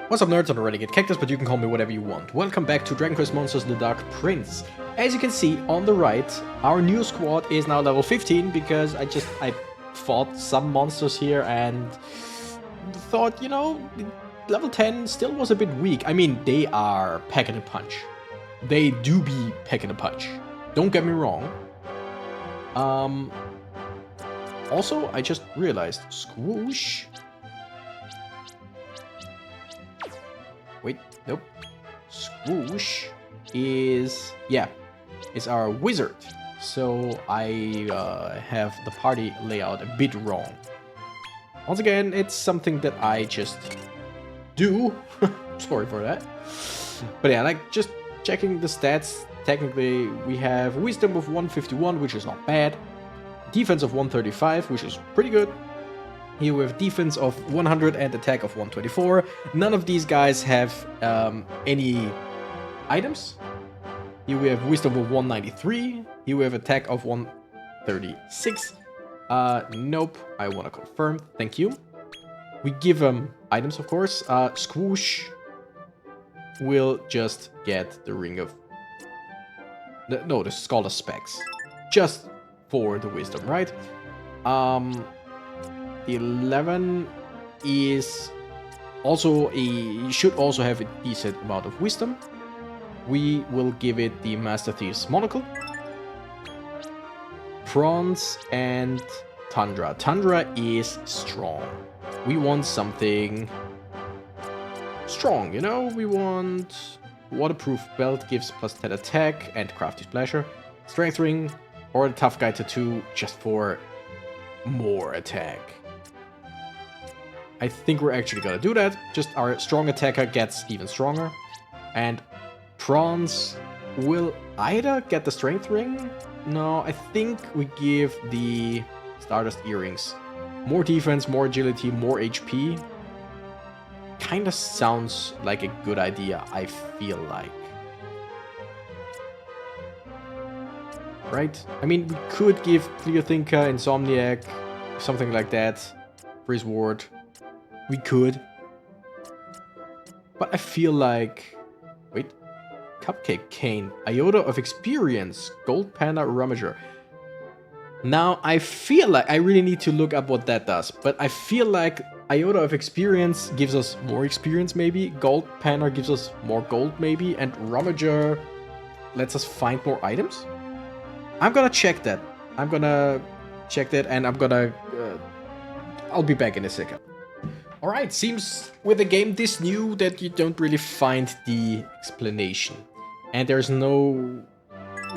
What's up, nerds? I'm the Renegade Cactus, but you can call me whatever you want. Welcome back to Dragon Quest Monsters The Dark Prince. As you can see on the right, our new squad is now level 15 because I fought some monsters here and thought, you know, level 10 still was a bit weak. I mean, they are packing a punch. They do be packing a punch. Don't get me wrong. Also, I just realized, squoosh. Wait, nope. Squoosh is our wizard. So I have the party layout a bit wrong. Once again, it's something that I just do. Sorry for that. But yeah, like just checking the stats. Technically, we have wisdom of 151, which is not bad. Defense of 135, which is pretty good. Here we have defense of 100 and attack of 124. None of these guys have any items. Here we have wisdom of 193. Here we have attack of 136. Nope, I want to confirm. Thank you. We give them items, of course. Squoosh will just get the ring of... the Scholar Specs. Just for the wisdom, right? 11 is also should also have a decent amount of wisdom. We will give it the Master Thief's Monocle. Prawns and Tundra. Tundra is strong. We want something strong, you know? We want Waterproof Belt, gives plus 10 attack and Crafty Splasher. Strength Ring or the Tough Guy Tattoo just for more attack. I think we're actually gonna do that. Just our strong attacker gets even stronger. And Prawns will either get the Strength Ring. No, I think we give the Stardust Earrings. More defense, more agility, more HP. Kinda sounds like a good idea, I feel like. Right? I mean, we could give Clear Thinker, Insomniac, something like that. Freeze Ward. We could. But I feel like... Wait. Cupcake Cane. Iota of Experience. Gold Panda Rummager. Now, I feel like... I really need to look up what that does. But I feel like Iota of Experience gives us more experience, maybe. Gold Panda gives us more gold, maybe. And Rummager lets us find more items? I'm gonna check that. I'm gonna check that and I'm gonna... I'll be back in a second. Alright, seems with a game this new that you don't really find the explanation. And there's no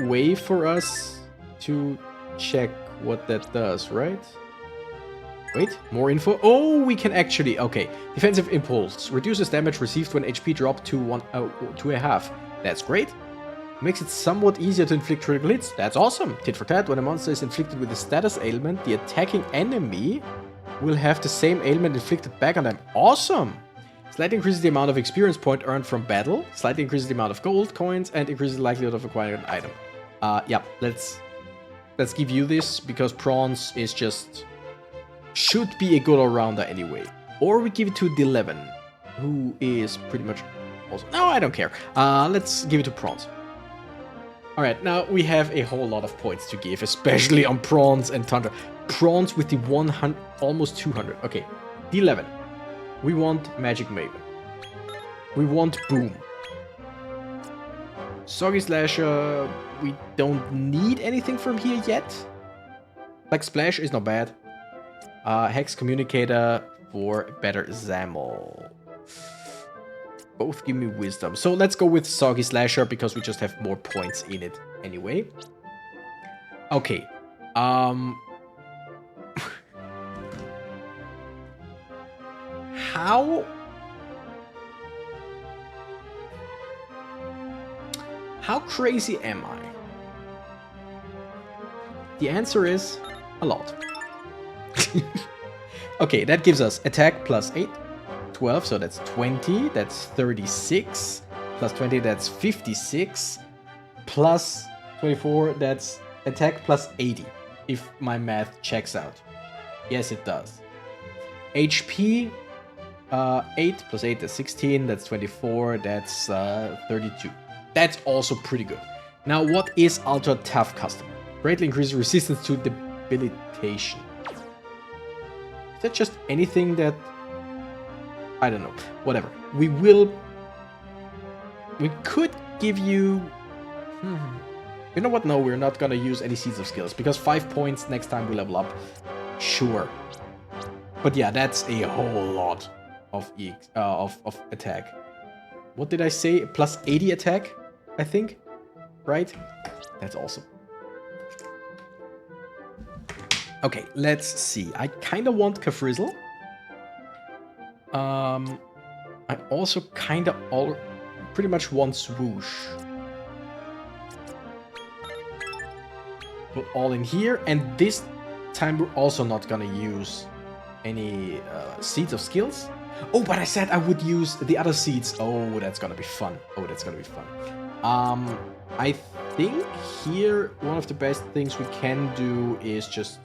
way for us to check what that does, right? Wait, more info? Oh, we can actually... Okay, Defensive Impulse. Reduces damage received when HP drop to a half. That's great. Makes it somewhat easier to inflict critical hits. That's awesome. Tit for tat, when a monster is inflicted with a status ailment, the attacking enemy will have the same ailment inflicted back on them. Awesome! Slightly increases the amount of experience point earned from battle, slightly increases the amount of gold coins, and increases the likelihood of acquiring an item. Yeah, let's give you this, because Prawns is just... should be a good all-rounder anyway. Or we give it to Deleven, who is pretty much also... No, I don't care. Let's give it to Prawns. Alright, now we have a whole lot of points to give, especially on Prawns and Tundra. Prawns with the 100, almost 200. Okay, D11. We want Magic Maven. We want Boom. Soggy Slasher, we don't need anything from here yet. Like Splash is not bad. Hex Communicator for better Zamel. Both give me wisdom. So let's go with Soggy Slasher because we just have more points in it anyway. Okay. How crazy am I? The answer is a lot. Okay, that gives us attack plus 8. 12, so that's 20, that's 36, plus 20, that's 56, plus 24, that's attack plus 80, if my math checks out. Yes, it does. HP 8 plus 8, that's 16, that's 24, that's 32. That's also pretty good. Now, what is Ultra Tough Customer? Greatly increases resistance to debilitation. Is that just anything that... I don't know. Whatever. We could give you... You know what? No, we're not gonna use any Seeds of Skills, because 5 points next time we level up. Sure. But yeah, that's a whole lot of attack. What did I say? Plus 80 attack, I think? Right? That's awesome. Okay, let's see. I kind of want Kafrizzle. I also kind of pretty much want Swoosh. Put all in here, and this time we're also not gonna use any Seeds of Skills. Oh, but I said I would use the other seeds. Oh, that's gonna be fun. Oh, that's gonna be fun. I think here one of the best things we can do is just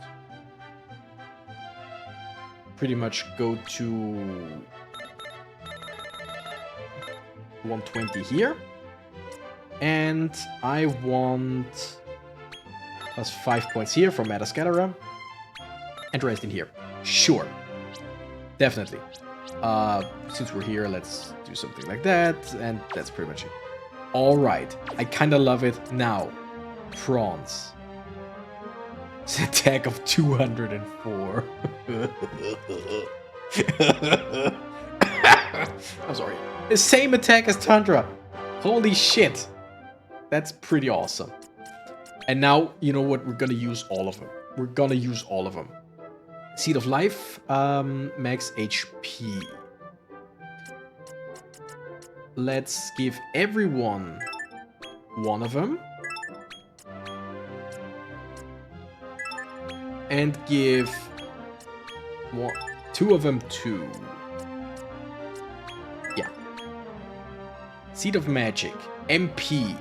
pretty much go to 120 here. And I want plus 5 points here for Metascatterer. And rest in here. Sure. Definitely. Since we're here, let's do something like that. And that's pretty much it. Alright. I kind of love it. Now, prawns. It's an attack of 204. I'm sorry. The same attack as Tundra. Holy shit. That's pretty awesome. And now, you know what? We're gonna use all of them. We're gonna use all of them. Seed of Life, max HP. Let's give everyone one of them. And give two of them two. Yeah. Seed of Magic, MP.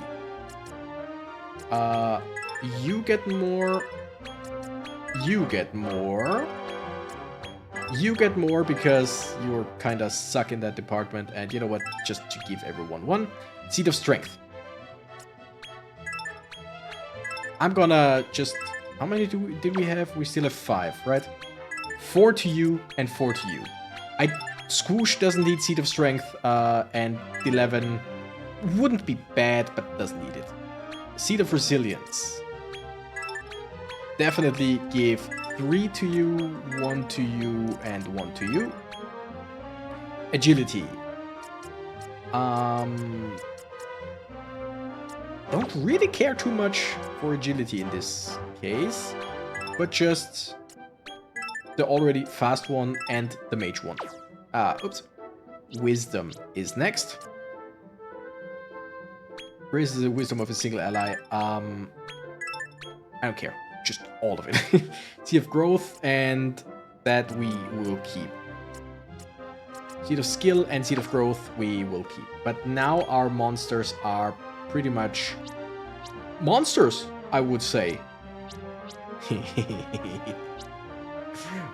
You get more. You get more. You get more because you're kind of suck in that department. And you know what? Just to give everyone one. Seed of Strength. I'm gonna just... How many did we have? We still have 5, right? 4 to you and 4 to you. Squoosh doesn't need Seed of Strength, and 11 wouldn't be bad, but doesn't need it. Seed of Resilience. Definitely give 3 to you, 1 to you, and 1 to you. Agility. Don't really care too much for agility in this case, but just the already fast one and the mage one. Oops. Wisdom is next. Raises the wisdom of a single ally. I don't care. Just all of it. Seed of Growth, and that we will keep. Seed of Skill and Seed of Growth we will keep. But now our monsters are pretty much monsters, I would say.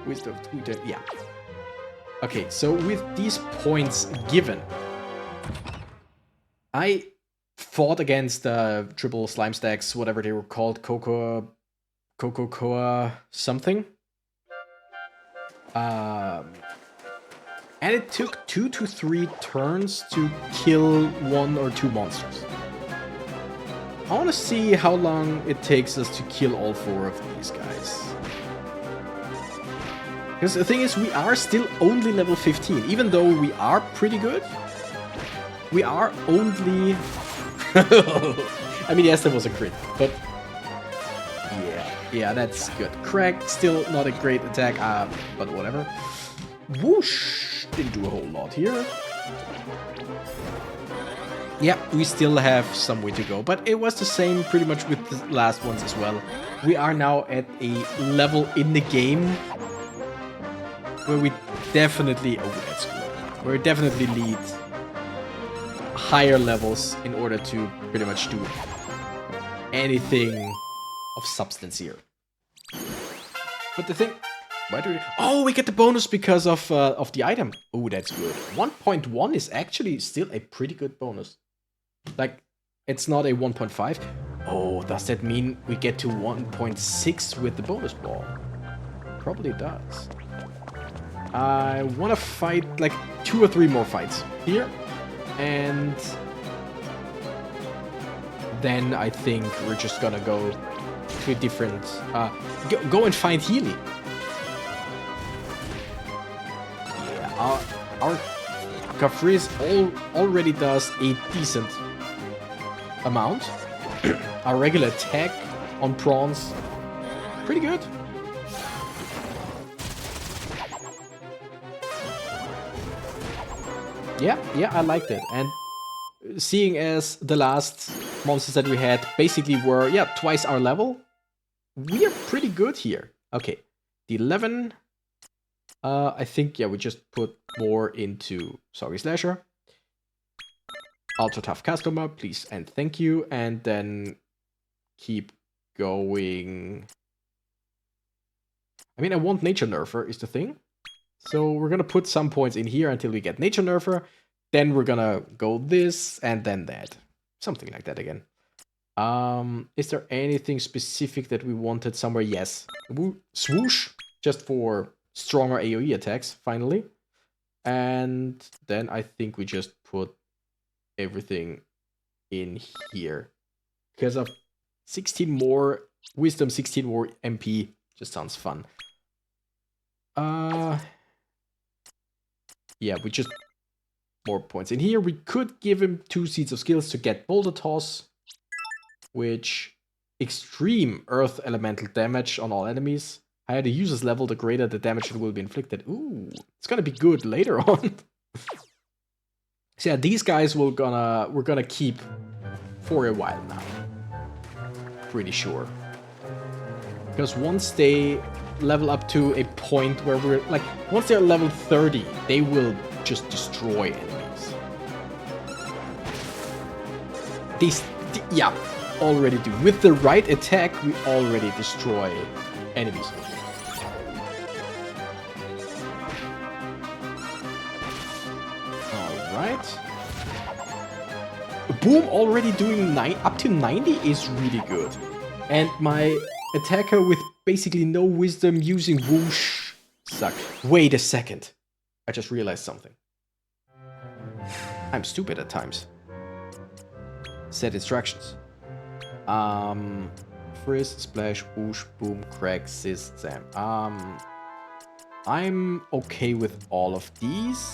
Wisdom, yeah. Okay, so with these points given, I fought against triple slime stacks, whatever they were called, Cocoa something. And it took 2 to 3 turns to kill 1 or 2 monsters. I want to see how long it takes us to kill all 4 of these guys. Because the thing is, we are still only level 15. Even though we are pretty good, we are only... I mean, yes, that was a crit, but... Yeah, that's good. Crack, still not a great attack, but whatever. Whoosh! Didn't do a whole lot here. Yeah, we still have some way to go, but it was the same pretty much with the last ones as well. We are now at a level in the game where we definitely... Oh, that's good. Where we definitely need higher levels in order to pretty much do anything of substance here. But the thing... Why do we... Oh, we get the bonus because of the item. Oh, that's good. 1.1 is actually still a pretty good bonus. Like, it's not a 1.5. Oh, does that mean we get to 1.6 with the bonus ball? Probably does. I want to fight like 2 or 3 more fights here. And then I think we're just gonna go to a different... go and find Healy. Yeah, our Caprice already does a decent amount. Our regular attack on prawns, pretty good. Yeah, I liked it. And seeing as the last monsters that we had basically were, yeah, twice our level, we are pretty good here. Okay, the 11... I think, yeah, we just put more into Sorry Slasher. Ultra Tough Customer, please and thank you. And then keep going. I mean, I want Nature Nerfer is the thing. So we're gonna put some points in here until we get Nature Nerfer. Then we're gonna go this and then that. Something like that again. Is there anything specific that we wanted somewhere? Yes. Swoosh, just for stronger AoE attacks, finally. And then I think we just put everything in here. Because of 16 more Wisdom, 16 more MP. Just sounds fun. Yeah, we just... more points in here. We could give him 2 Seeds of Skills to get Boulder Toss. Which... extreme Earth Elemental damage on all enemies. Higher the user's level, the greater the damage that will be inflicted. Ooh, it's gonna be good later on. So yeah, these guys we're gonna keep for a while now. Pretty sure. Because once they level up to a point where we're like, once they're level 30, they will just destroy enemies. Yeah, already do. With the right attack, we already destroy enemies. Alright. Boom already doing up to 90 is really good. And my attacker with basically no wisdom using whoosh suck. Wait a second. I just realized something. I'm stupid at times. Set instructions. Frizz, splash, whoosh, boom, crack, sis, zam. I'm okay with all of these.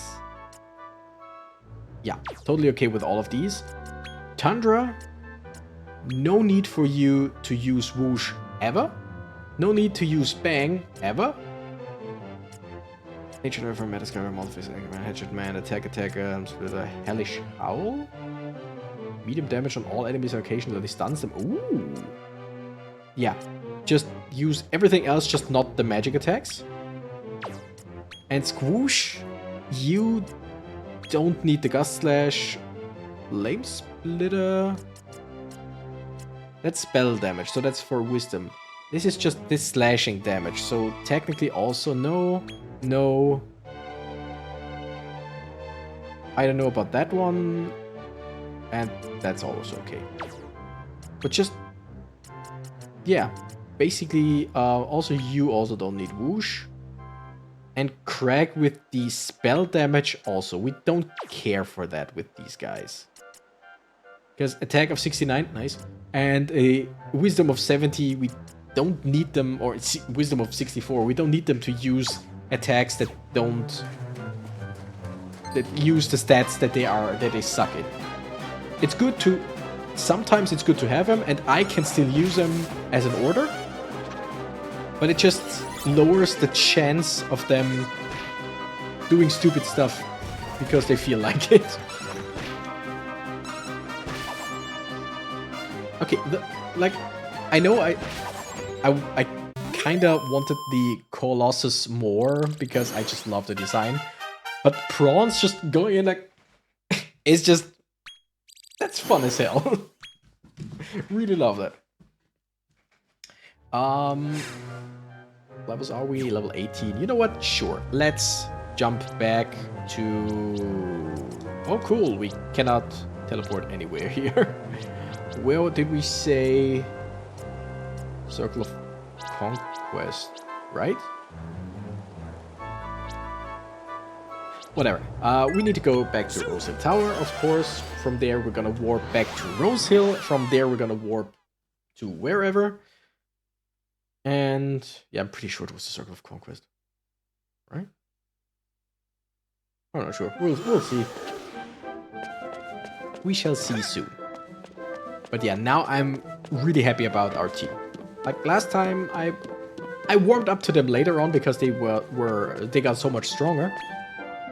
Yeah, totally okay with all of these. Tundra, no need for you to use whoosh ever. No need to use bang ever. Nature Nerfer, Metascar, Multiface, Hatchet Man, Attacker, and with a Hellish Howl. Medium damage on all enemies on occasion that he stuns them. Ooh. Yeah, just use everything else, just not the magic attacks. And Squoosh, you don't need the Gust Slash. Lame Splitter. That's spell damage, so that's for wisdom. This is just this slashing damage, so technically also no. I don't know about that one. And that's also okay. But just... yeah, basically, also you also don't need whoosh. And Crag with the spell damage also. We don't care for that with these guys. Because attack of 69, nice. And a wisdom of 70, we don't need them, or wisdom of 64, we don't need them to use attacks that don't... that use the stats that they suck in. It's good to... sometimes it's good to have them, and I can still use them as an order. But it just lowers the chance of them doing stupid stuff because they feel like it. Okay, like, I know I kinda wanted the Colossus more because I just love the design. But prawns just going in like... it's just... that's fun as hell. Really love that. levels are we? Level 18. You know what? Sure. Let's jump back to... Oh, cool. We cannot teleport anywhere here. Where did we say... Circle of Conquest, right? Whatever. We need to go back to Rose Hill Tower, of course. From there, we're gonna warp back to Rose Hill. From there, we're gonna warp to wherever. And yeah, I'm pretty sure it was the Circle of Conquest, right? I'm not sure. We'll see. We shall see soon. But yeah, now I'm really happy about our team. Like last time, I warmed up to them later on because they got so much stronger.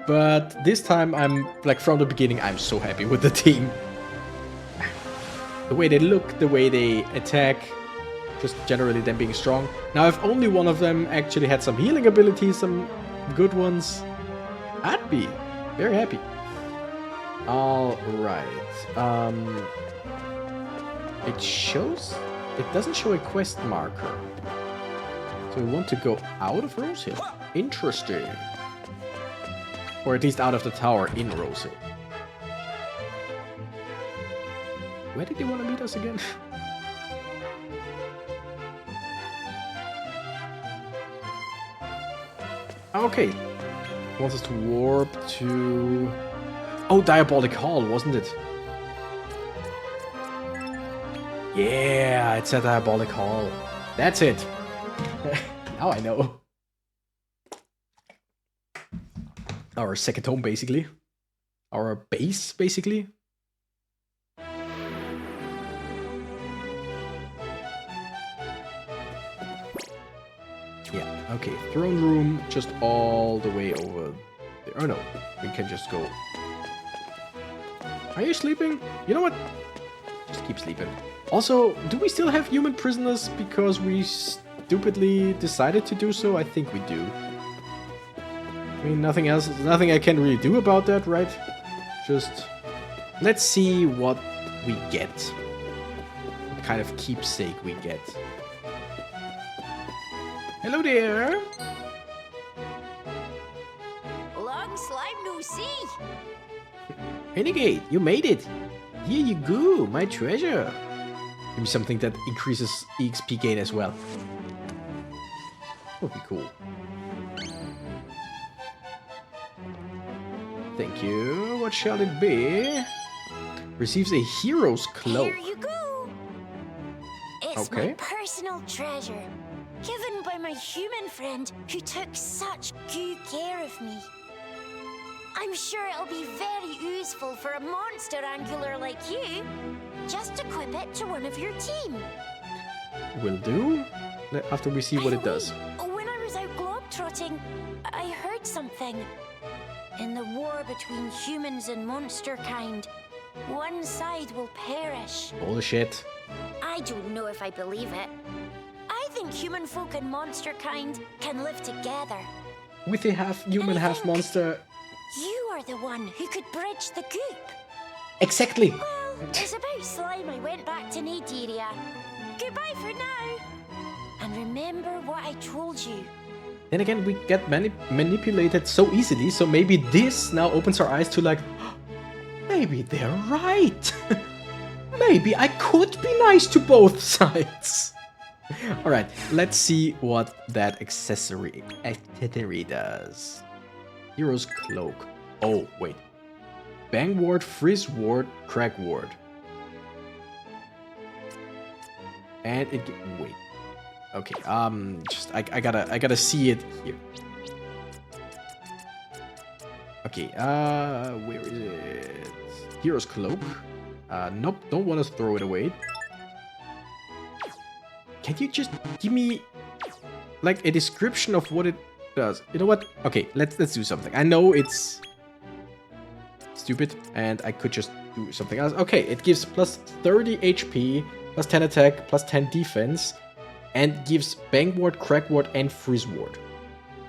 But this time, I'm like from the beginning, I'm so happy with the team. The way they look, the way they attack, just generally them being strong. Now, if only one of them actually had some healing abilities, some good ones, I'd be very happy. All right. It doesn't show a quest marker. So we want to go out of Rose Hill. Interesting. Or at least out of the tower in Rose Hill. Where did they want to meet us again? Okay. Wants us to warp to... Oh, Diabolic Hall, wasn't it? Yeah, it's a Diabolic Hall. That's it. Now I know. Our second home, basically. Our base, basically. Yeah, okay. Throne room, just all the way over there. Oh no, we can just go. Are you sleeping? You know what? Just keep sleeping. Also, do we still have human prisoners because we stupidly decided to do so? I think we do. I mean, nothing else, nothing I can really do about that, right? Just, let's see what we get. What kind of keepsake we get. Hello there! Long slime no see! Renegade, you made it! Here you go, my treasure! Give me something that increases EXP gain as well. Would be cool. Thank you. What shall it be? Receives a hero's cloak. Here you go. It's my personal treasure, given by my human friend who took such good care of me. I'm sure it'll be very useful for a Monster Wrangler like you. Just equip it to one of your team. Will do. After we see what it does. When I was out globetrotting, I heard something. In the war between humans and Monsterkind, one side will perish. Bullshit. I don't know if I believe it. I think human folk and Monsterkind can live together. With a half human, half monster. You are the one who could bridge the goop. Exactly. Well, it's about slime I went back to Nadiria. Goodbye for now. And remember what I told you. Then again, we get manipulated so easily, so maybe this now opens our eyes to like, maybe they're right. Maybe I could be nice to both sides. Alright, let's see what that accessory does. Hero's Cloak. Oh, wait. Bang Ward, Frizz Ward, Crack Ward. And it... Wait. Okay, just... I gotta see it here. Okay, where is it? Hero's Cloak. Nope, don't want to throw it away. Can you just give me, like, a description of what it does? You know what? Okay, let's do something. I know it's stupid, and I could just do something else. Okay, it gives plus 30 HP, plus 10 attack, plus 10 defense, and gives Bang Ward, Crack Ward, and Freeze Ward.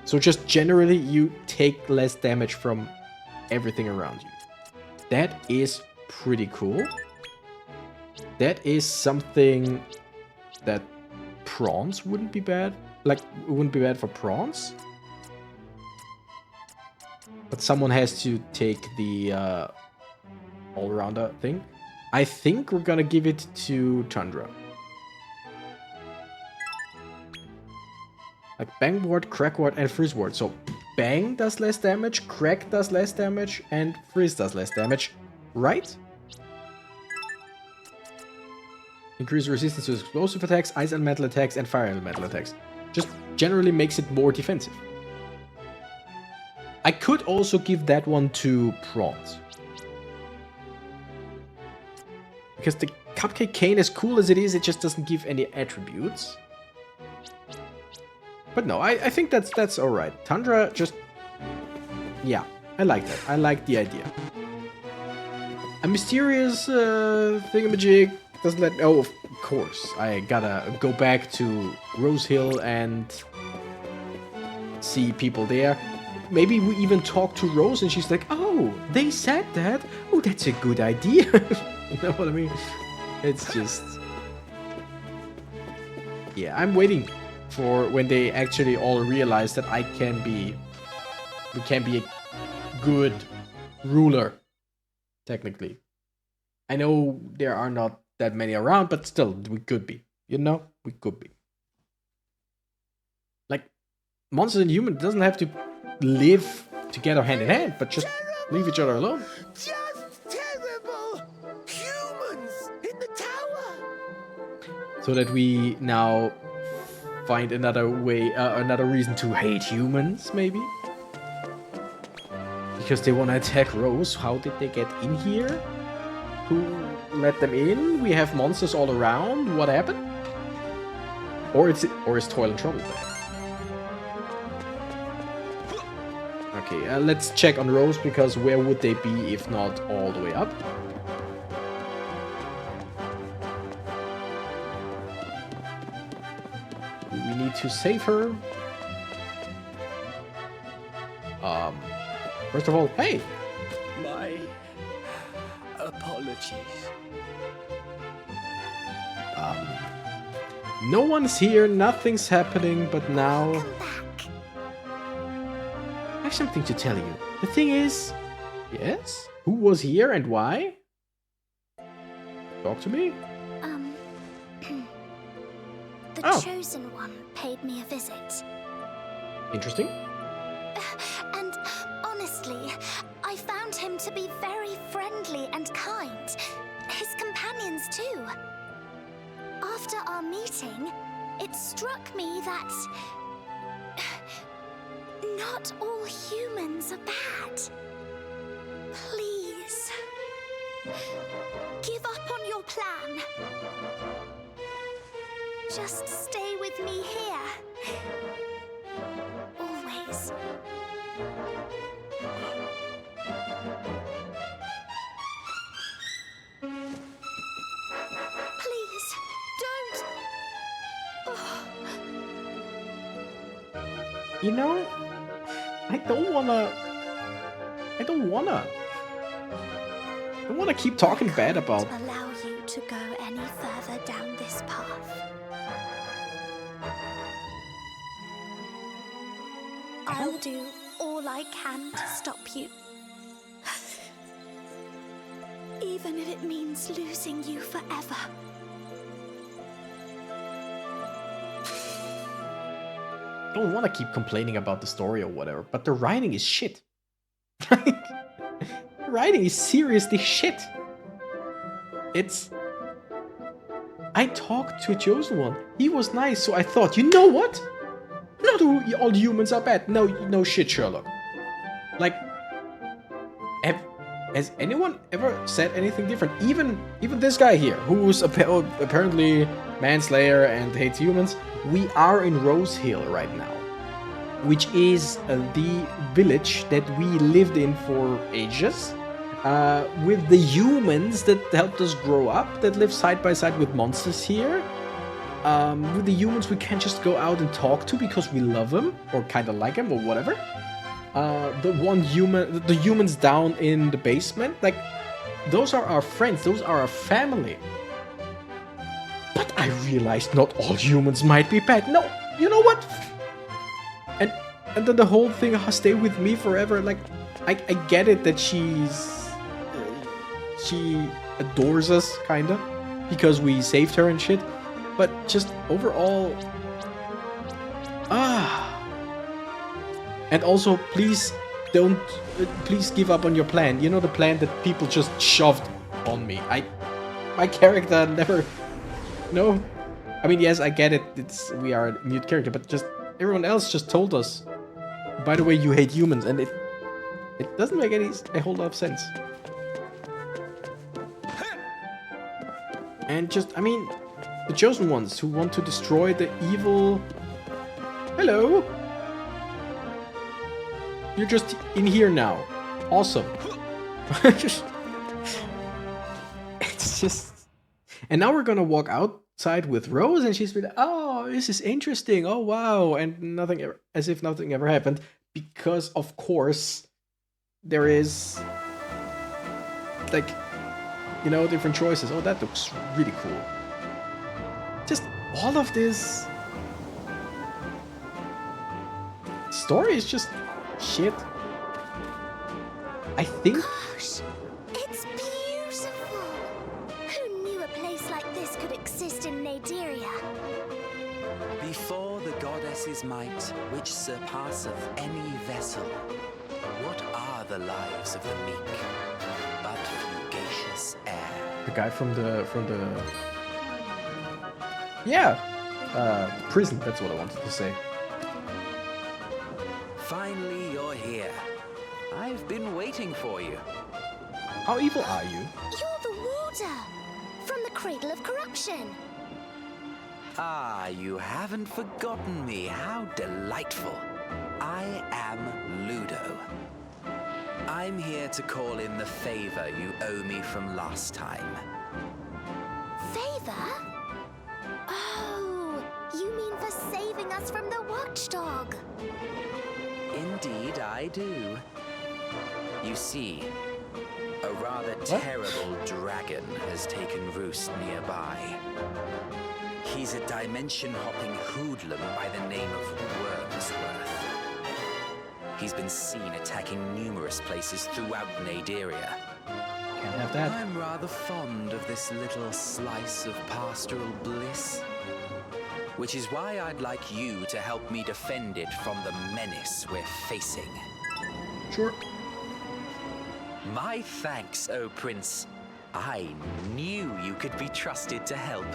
So just generally, you take less damage from everything around you. That is pretty cool. That is something that prawns wouldn't be bad. Like, it wouldn't be bad for prawns. But someone has to take the all-rounder thing. I think we're gonna give it to Tundra. Like Bang Ward, Crack Ward, and Freeze Ward. So Bang does less damage, Crack does less damage, and Freeze does less damage. Right? Increase resistance to explosive attacks, ice elemental attacks, and fire elemental attacks. Just generally makes it more defensive. I could also give that one to Prawns. Because the Cupcake Cane, as cool as it is, it just doesn't give any attributes. But no, I think that's alright. Tundra just... Yeah, I like that. I like the idea. A mysterious thingamajig doesn't let... Oh, of course. I gotta go back to Rose Hill and see people there. Maybe we even talk to Rose and she's like, oh, they said that? Oh, that's a good idea. You know what I mean? It's just... Yeah, I'm waiting for when they actually all realize that we can be a good ruler, technically. I know there are not that many around, but still, we could be. You know? We could be. Like, monsters and humans doesn't have to live together hand in hand, but just leave each other alone. Just terrible! Humans in the tower! So that we now find another way, another reason to hate humans, maybe? Because they want to attack Rose. How did they get in here? Who let them in? We have monsters all around. What happened? Or is Toil and Trouble back? Okay, let's check on Rose, because where would they be if not all the way up? We need to save her. First of all, hey! My apologies. No one's here, nothing's happening, but now... Come back. I have something to tell you. The thing is... Yes? Who was here and why? Talk to me? The Chosen One paid me a visit. Interesting. And honestly, I found him to be very friendly and kind. His companions too. After our meeting, it struck me that not all humans are bad. Please, give up on your plan. Just stay with me here. Always. Please, don't. Oh. You know, I don't wanna keep talking bad about... I can't allow you to go any further down this path. I'll do all I can to stop you. Even if it means losing you forever. I don't want to keep complaining about the story or whatever, but the writing is shit. The writing is seriously shit. It's... I talked to a Chosen One. He was nice, so I thought, you know what? Not all humans are bad. No shit, Sherlock. Like, has anyone ever said anything different? Even this guy here, who's apparently manslayer and hates humans. We are in Rose Hill right now, which is the village that we lived in for ages, with the humans that helped us grow up, that live side by side with monsters here. With the humans we can't just go out and talk to because we love them, or kind of like them, or whatever. The humans down in the basement, like, those are our friends, those are our family. But I realized not all humans might be bad. No, you know what? And then the whole thing, stay with me forever. Like, I get it that she adores us, kinda, because we saved her and shit. But just overall, and also, please give up on your plan. You know, the plan that people just shoved on me. My character never, no. I mean, yes, I get it. We are a mute character, but just everyone else just told us. By the way, you hate humans, and it doesn't make a whole lot of sense. And just, I mean, the chosen ones who want to destroy the evil. Hello. You're just in here now. Awesome. It's just. And now we're gonna walk outside with Rose, and she's been, oh, this is interesting. Oh wow, and nothing ever, as if nothing ever happened, because of course there is, like, you know, different choices. Oh, that looks really cool. Just all of this story is just shit. I think. Gosh, it's beautiful. Who knew a place like this could exist in Nadiria? Before the goddess's might, which surpasseth any vessel, what are the lives of the meek but fugacious air? The guy from the prison. That's what I wanted to say. Finally, you're here. I've been waiting for you. How evil are you? You're the warder from the Cradle of Corruption. Ah, you haven't forgotten me. How delightful. I am Ludo. I'm here to call in the favor you owe me from last time. Favor? Oh, you mean for saving us from the watchdog? Indeed, I do. You see, a rather terrible dragon has taken roost nearby. He's a dimension-hopping hoodlum by the name of Wormsworth. He's been seen attacking numerous places throughout Nadiria. Can't have that. I'm rather fond of this little slice of pastoral bliss, which is why I'd like you to help me defend it from the menace we're facing. Sure. My thanks, O Prince. I knew you could be trusted to help.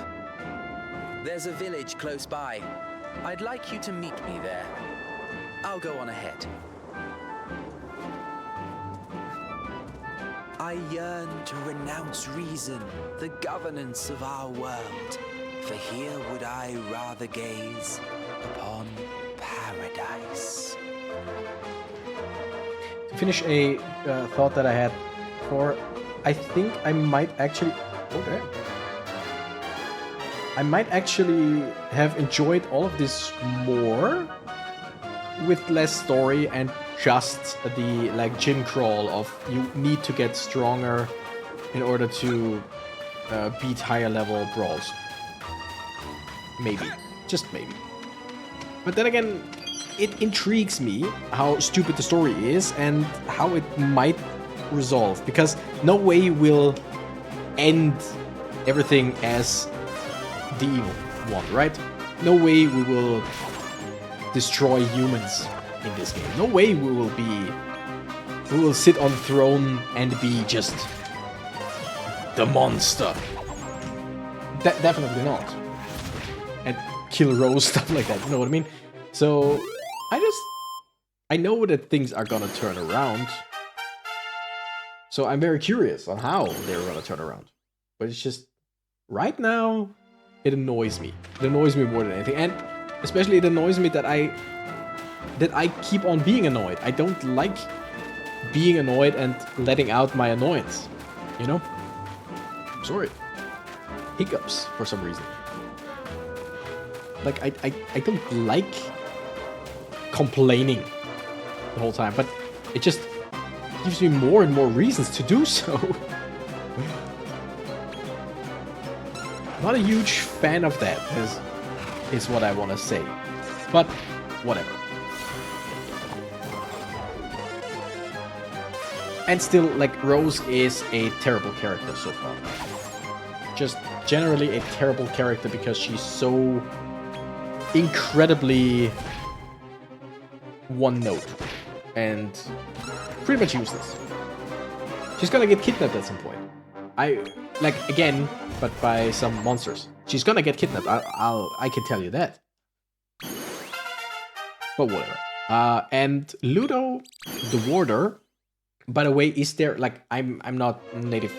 There's a village close by. I'd like you to meet me there. I'll go on ahead. I yearn to renounce reason, the governance of our world, for here would I rather gaze upon paradise. To finish a thought that I had for, I think I might actually. Oh damn! I might actually have enjoyed all of this more with less story and just the like gym crawl of you need to get stronger in order to beat higher level brawls. Maybe, just maybe. But then again, it intrigues me how stupid the story is and how it might resolve, because no way will end everything as the evil one, right? No way we will destroy humans in this game. No way we will sit on the throne and be just the monster. Definitely not. And kill Rose, stuff like that, you know what I mean? So I know that things are gonna turn around. So I'm very curious on how they're gonna turn around. But it's just, right now, it annoys me. It annoys me more than anything. And especially it annoys me that I keep on being annoyed. I don't like being annoyed and letting out my annoyance. You know? I'm sorry. Hiccups for some reason. Like, I don't like complaining the whole time, but it just gives me more and more reasons to do so. Not a huge fan of that, is what I want to say. But whatever. And still, like, Rose is a terrible character so far. Just generally a terrible character because she's so incredibly one note and pretty much useless. She's gonna get kidnapped at some point. Again, but by some monsters. She's gonna get kidnapped. I can tell you that. But whatever. And Ludo, the warder. By the way, is there, like, I'm not native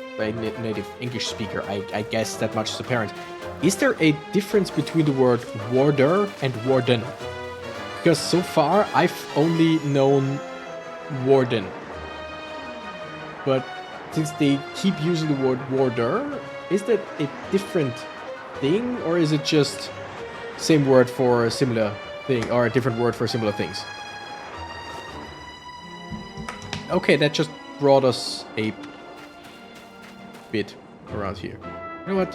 English speaker. I guess that much is apparent. Is there a difference between the word warder and warden? Because so far I've only known warden. But since they keep using the word warder, is that a different thing, or is it just same word for a similar thing, or a different word for similar things? Okay, that just brought us a bit around here. You know what?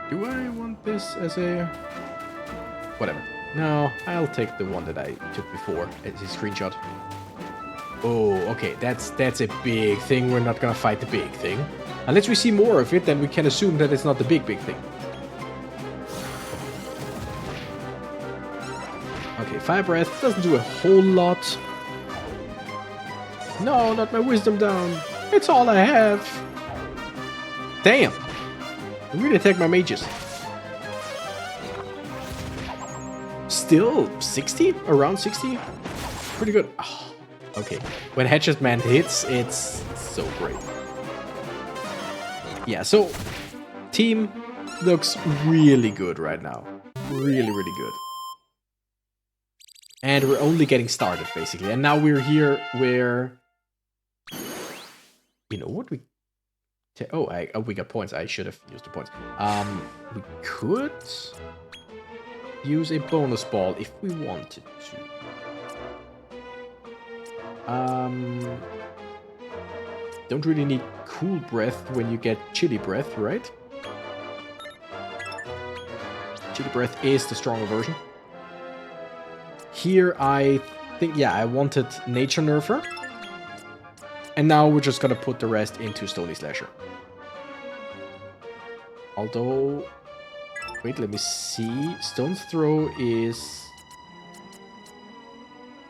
Do I want this as a... Whatever. No, I'll take the one that I took before as a screenshot. Oh, okay, that's a big thing. We're not gonna fight the big thing. Unless we see more of it, then we can assume that it's not the big thing. Okay, Fire Breath doesn't do a whole lot. No, not my wisdom down. It's all I have. Damn. I really attack my mages. Still 60? Around 60? Pretty good. Oh, okay. When Hatchet Man hits, it's so great. Yeah, so team looks really good right now. Really, really good. And we're only getting started, basically. And now we're here where... You know what? We got points. I should have used the points. We could use a bonus ball if we wanted to. Don't really need cool breath when you get chilly breath, right? Chilly breath is the stronger version. Here I think, yeah, I wanted nature nerfer. And now we're just gonna put the rest into Stony Slasher. Although... Wait, let me see. Stone's Throw is...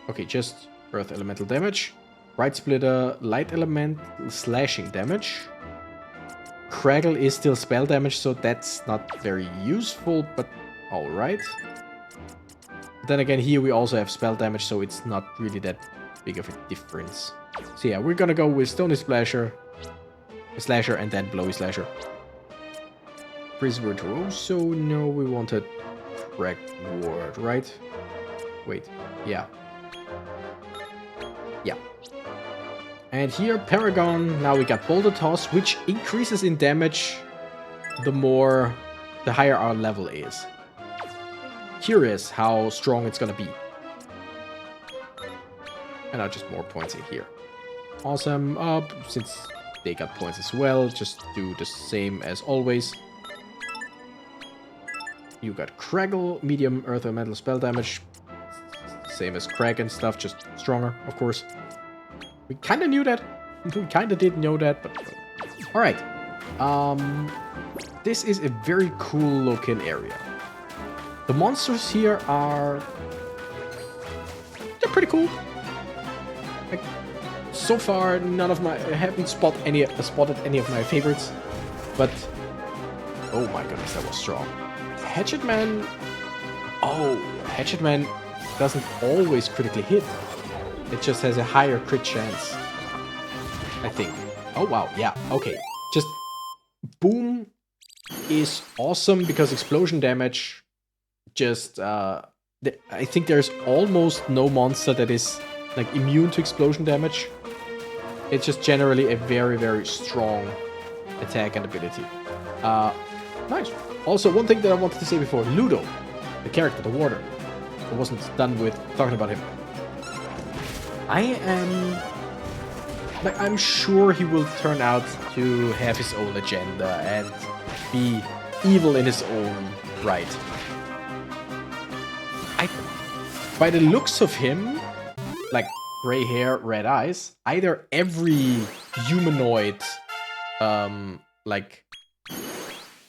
Okay, just Earth Elemental damage. Right Splitter, Light Elemental slashing damage. Craggle is still spell damage, so that's not very useful, but alright. Then again, here we also have spell damage, so it's not really that big of a difference. So yeah, we're gonna go with Stony Slasher, and then Blowy Slasher. Freeze Virtuoso, no, we wanted Crack Ward, right? Wait, yeah. Yeah. And here, Paragon, now we got Boulder Toss, which increases in damage the higher our level is. Curious how strong it's gonna be. And now just more points in here. Awesome. Since they got points as well, just do the same as always. You got Craggle, medium earth elemental spell damage. Same as Crag and stuff, just stronger, of course. We kind of knew that. We kind of didn't know that, but... Alright. This is a very cool looking area. The monsters here are... They're pretty cool. Like, so far, I haven't spotted any of my favorites, but oh my goodness, that was strong. Hatchet Man doesn't always critically hit. It just has a higher crit chance, I think. Oh wow, yeah, okay. Just Boom is awesome because explosion damage. Just I think there's almost no monster that is like immune to explosion damage. It's just generally a very, very strong attack and ability. Nice. Also, one thing that I wanted to say before, Ludo, the character, the warder. I wasn't done with talking about him. I'm sure he will turn out to have his own agenda and be evil in his own right. by the looks of him, like gray hair, red eyes, either every humanoid, either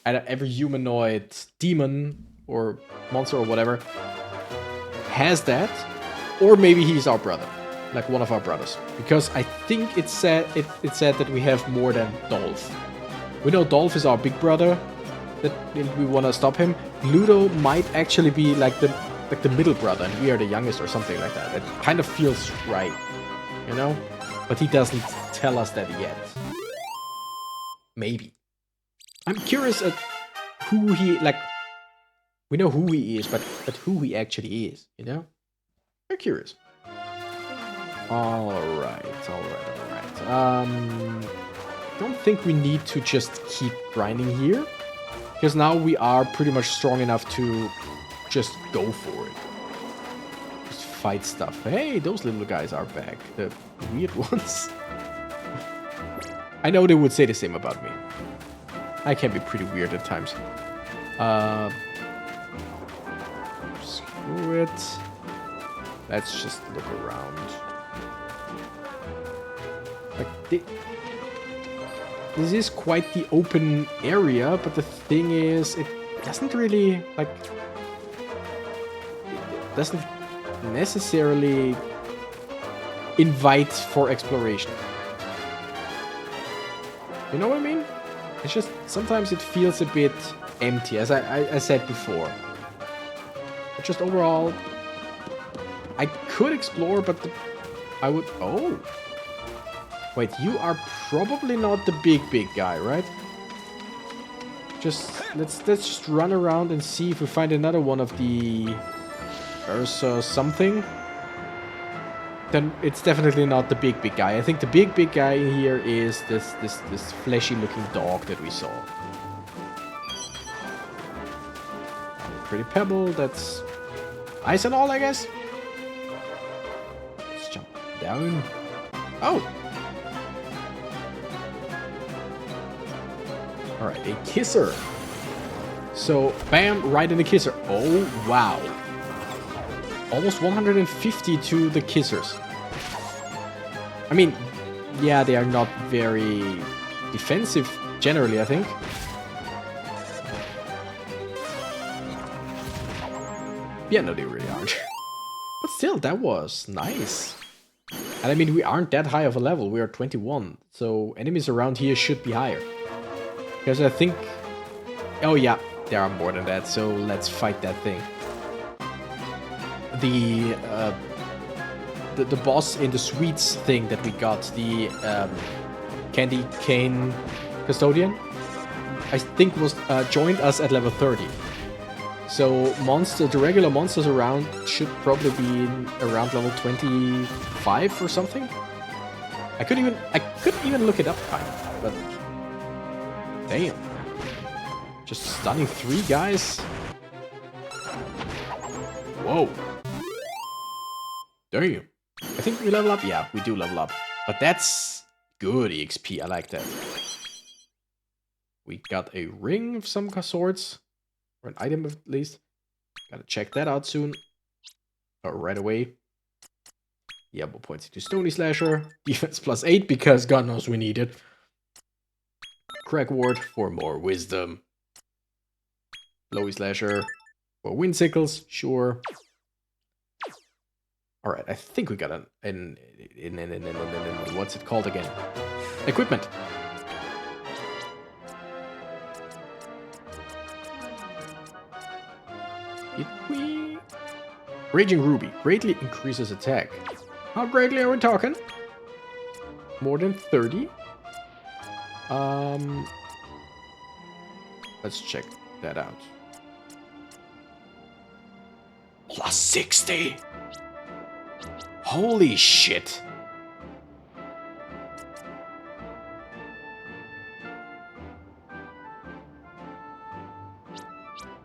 every humanoid demon or monster or whatever has that, or maybe he's our brother, like one of our brothers. Because I think it said that we have more than Dolph. We know Dolph is our big brother, that we want to stop him. Ludo might actually be like the middle brother, and we are the youngest or something like that. It kind of feels right, you know? But he doesn't tell us that yet. Maybe. I'm curious at who he, like, we know who he is, but who he actually is, you know? I'm curious. Alright. Don't think we need to just keep grinding here, because now we are pretty much strong enough to just go for it. Just fight stuff. Hey, those little guys are back. The weird ones. I know they would say the same about me. I can be pretty weird at times. Screw it. Let's just look around. Like, this is quite the open area, but the thing is, it doesn't really, like, it doesn't necessarily invite for exploration. You know what I mean? It's just, sometimes it feels a bit empty, as I said before. But just overall, I could explore, but I would... Oh! Wait, you are probably not the big guy, right? Just, let's just run around and see if we find another one of the... Ursa something. Then it's definitely not the big guy. I think the big guy here is this fleshy looking dog that we saw. Pretty pebble, that's ice and all, I guess. Let's jump down. Oh! Alright, a kisser. So, bam, right in the kisser. Oh, wow. Almost 150 to the kissers. I mean, yeah, they are not very defensive generally, I think. Yeah, no, they really aren't. But still, that was nice. And I mean, we aren't that high of a level. We are 21. So enemies around here should be higher. Because I think... Oh yeah, there are more than that. So let's fight that thing. The boss in the sweets thing that we got, the candy cane custodian, I think was joined us at level 30. So the regular monsters around should probably be around level 25 or something. I couldn't even look it up, kind of, but damn, just stunning 3 guys. Whoa. Damn. I think we level up. Yeah, we do level up. But that's good EXP. I like that. We got a ring of some sorts. Or an item at least. Gotta check that out soon. Or right away. Yeah, we'll point into Stony Slasher. Defense +8 because God knows we need it. Crack Ward for more wisdom. Blowy Slasher for Windsickles. Sure. Alright, I think we got what's it called again? Equipment. Raging Ruby greatly increases attack. How greatly are we talking? More than 30? Let's check that out. +60! Holy shit!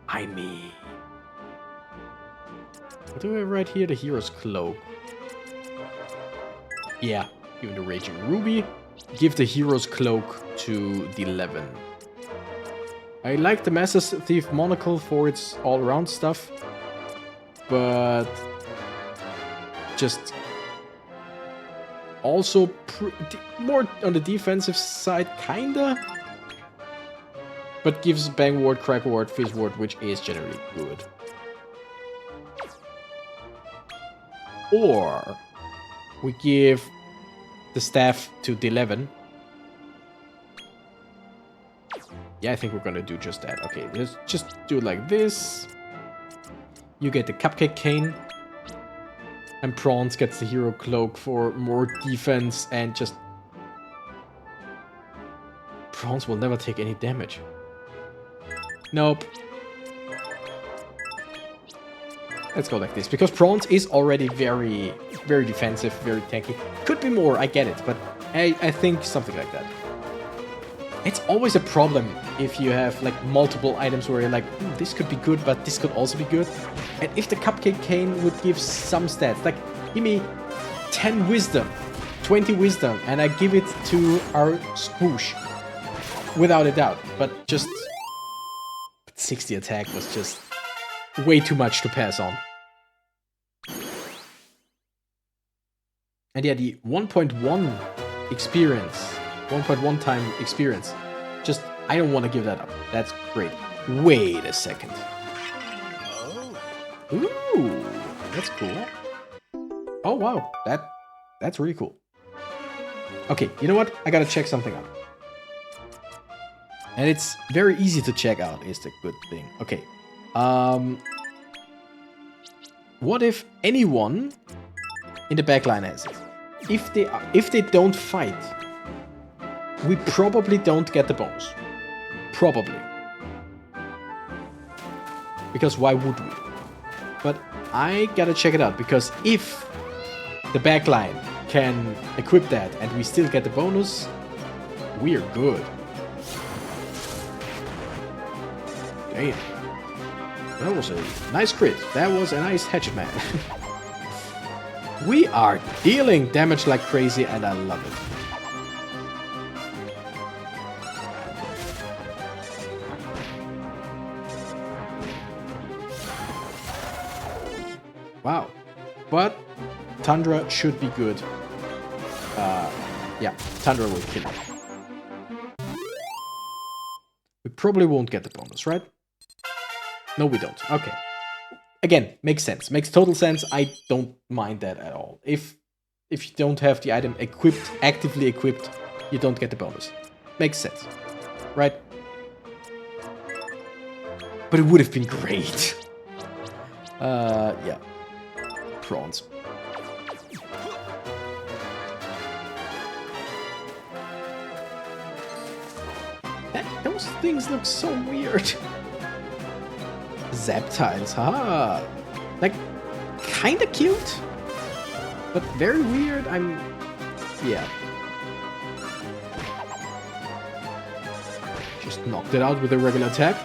I mean... What do we have right here? The Hero's Cloak. Yeah, give the Raging Ruby. Give the Hero's Cloak to the 11. I like the Master Thief Monocle for its all-around stuff. But just also more on the defensive side, kinda. But gives Bang Ward, Crack Ward, Fizz Ward, which is generally good. Or we give the staff to D11. Yeah, I think we're gonna do just that. Okay, let's just do it like this. You get the Cupcake Cane. And Prawns gets the Hero Cloak for more defense and just... Prawns will never take any damage. Nope. Let's go like this, because Prawns is already very, very defensive, very tanky. Could be more, I get it, but I think something like that. It's always a problem if you have like multiple items where you're like, this could be good, but this could also be good. And if the Cupcake Cane would give some stats, like give me 10 wisdom, 20 wisdom, and I give it to our Squoosh, without a doubt. But just 60 attack was just way too much to pass on. And yeah, the 1.1 experience. 1.1 time experience. Just, I don't want to give that up. That's great. Wait a second. Ooh, that's cool. Oh wow, that's really cool. Okay, you know what? I gotta check something out. And it's very easy to check out, is the good thing. Okay. What if anyone in the backline has it? If they don't fight, we probably don't get the bonus. Probably. Because why would we? But I gotta check it out, because if the backline can equip that and we still get the bonus, we're good. Damn. That was a nice crit. That was a nice hatchet man. We are dealing damage like crazy and I love it. Wow. But Tundra should be good. Yeah, Tundra will kill it. We probably won't get the bonus, right? No, we don't. Okay. Again, makes sense. Makes total sense. I don't mind that at all. If you don't have the item equipped, actively equipped, you don't get the bonus. Makes sense. Right? But it would have been great. Yeah. Prawns. Those things look so weird. Zaptiles, haha. Like, kinda cute, but very weird. Yeah. Just knocked it out with a regular attack.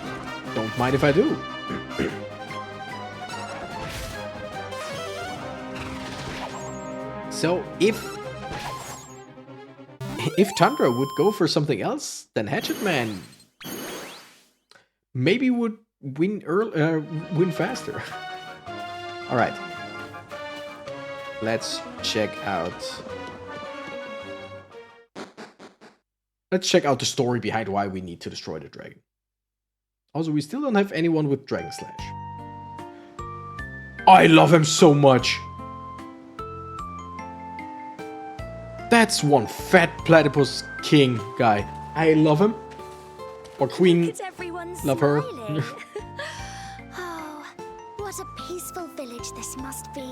Don't mind if I do. So if Tundra would go for something else, then Hatchet Man maybe would win faster. All right. Let's check out the story behind why we need to destroy the dragon. Also, we still don't have anyone with Dragon Slash. I love him so much. That's one fat platypus king guy. I love him. Or queen. Love her. Oh, what a peaceful village this must be.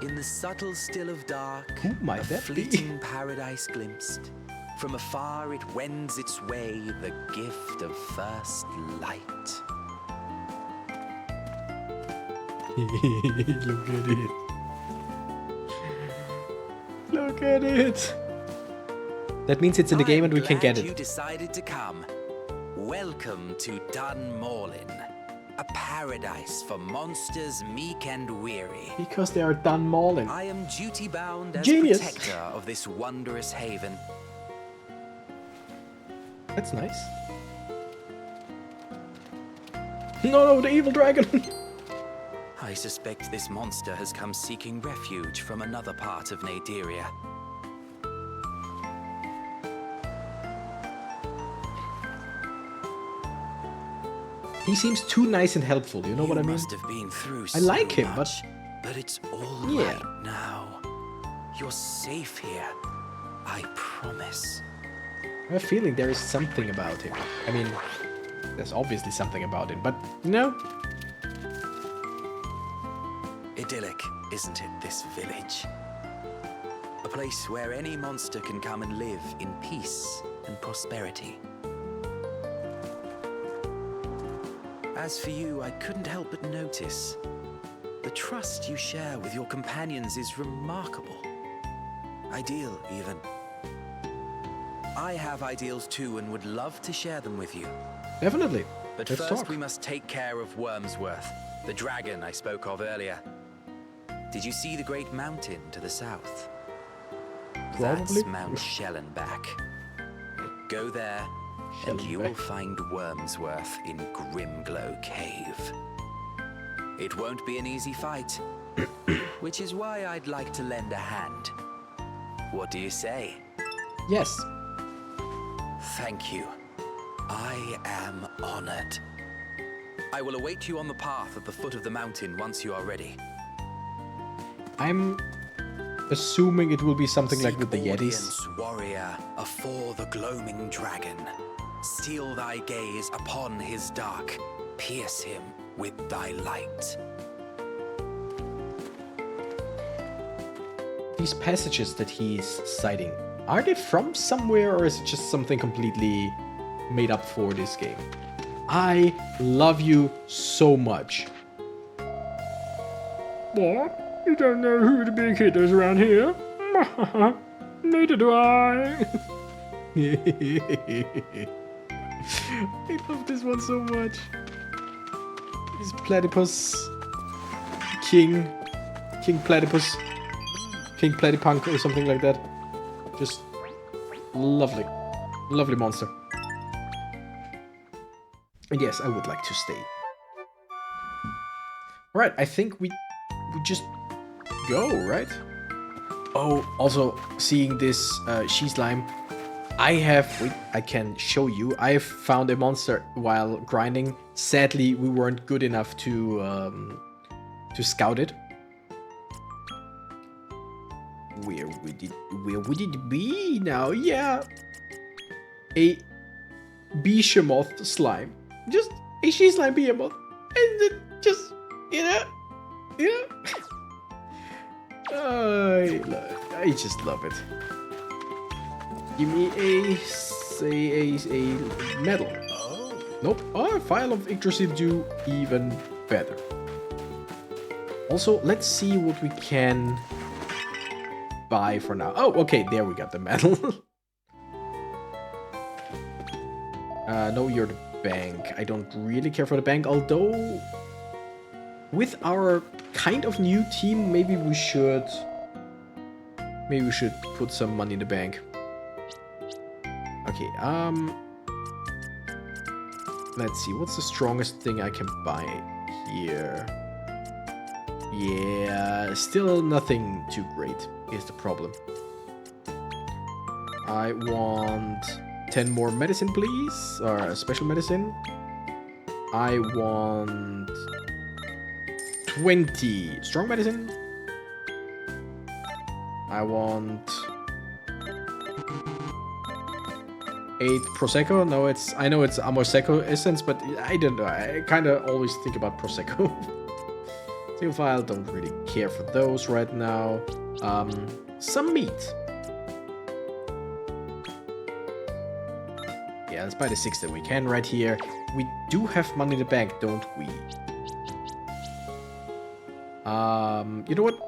In the subtle still of dark, Who might a that be? fleeting paradise glimpsed. From afar it wends its way, the gift of first light. Look at it. Look at it. That means it's in the game and we can get it. You decided to come. Welcome to Dunmorlin, a paradise for monsters meek and weary. Because they are done mauling. I am duty-bound as Genius. protector of this wondrous haven. That's nice. No, the evil dragon. I suspect this monster has come seeking refuge from another part of Nadiria. He seems too nice and helpful, you know what I mean? Must have been through I like him, much, but it's all yeah. right now. You're safe here. I promise. I have a feeling there is something about him. I mean, there's obviously something about him, but, you know... Idyllic, isn't it, this village? A place where any monster can come and live in peace and prosperity. As for you, I couldn't help but notice. The trust you share with your companions is remarkable. Ideal, even. I have ideals too and would love to share them with you. Definitely. But Let's first talk. we must take care of Wormsworth, the dragon I spoke of earlier. Did you see the great mountain to the south? Probably. That's Mount Schellenbach. Go there, and you will find Wormsworth in Grimglow Cave. It won't be an easy fight, which is why I'd like to lend a hand. What do you say? Yes. Thank you. I am honored. I will await you on the path at the foot of the mountain once you are ready. I'm assuming it will be something like with the Yetis. Audience, warrior, afore the gloaming dragon. Steal thy gaze upon his dark. Pierce him with thy light. These passages that he's citing, are they from somewhere or is it just something completely made up for this game? I love you so much. What? You don't know who the big hitters around here? Neither do I. I love this one so much. He's Platypus. King Platypus. King Platypunk or something like that. Just lovely. Lovely monster. And yes, I would like to stay. Alright, I think we just go, right? Oh, also seeing this she-slime, I can show you. I have found a monster while grinding. Sadly, we weren't good enough to scout it. Where would it be now? Yeah, a behemoth slime, just a she-slime behemoth, and it just I just love it. Give me a medal. Nope. Oh, a file of Yggdrasil do even better. Also, let's see what we can buy for now. Oh, okay, there we got the medal. No, you're the bank. I don't really care for the bank, although with our kind of new team, maybe we should put some money in the bank. Okay, let's see, what's the strongest thing I can buy here? Yeah, still nothing too great is the problem. I want 10 more medicine, please, or special medicine. I want 20 strong medicine. I want 8 Prosecco. No, I know it's Amorseco essence, but I don't know. I kind of always think about Prosecco. Single file, don't really care for those right now. Some meat. Yeah, let's buy the 6 that we can right here. We do have money in the bank, don't we? You know what?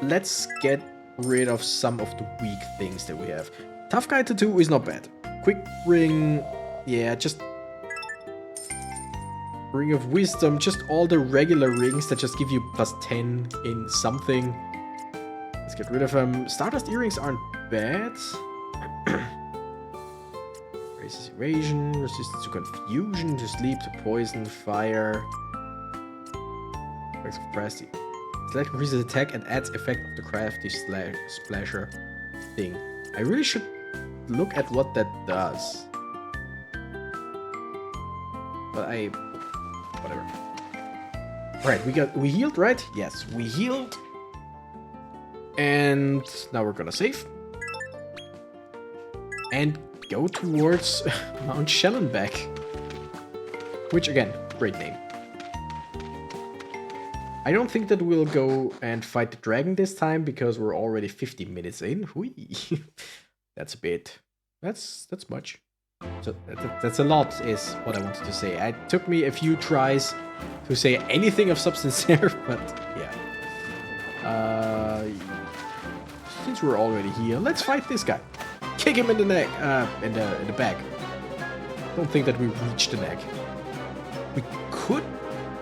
Let's get rid of some of the weak things that we have. Tough Guy Tattoo is not bad. Quick Ring, yeah, just Ring of Wisdom, just all the regular rings that just give you +10 in something. Let's get rid of them. Stardust Earrings aren't bad. Raises Evasion, resistance to confusion, to sleep, to poison, fire. Effects of crafty. Slash increases attack and adds effect of the crafty splasher thing. I really should look at what that does. But whatever. Alright, we healed, right? Yes, we healed. And now we're gonna save. And go towards Mount Schellenbeck. Which, again, great name. I don't think that we'll go and fight the dragon this time, because we're already 50 minutes in. Hui. That's a bit... That's much. So that's a lot, is what I wanted to say. It took me a few tries to say anything of substance there, but yeah. Since we're already here, let's fight this guy. Kick him in the neck, in the back. Don't think that we reached the neck. We could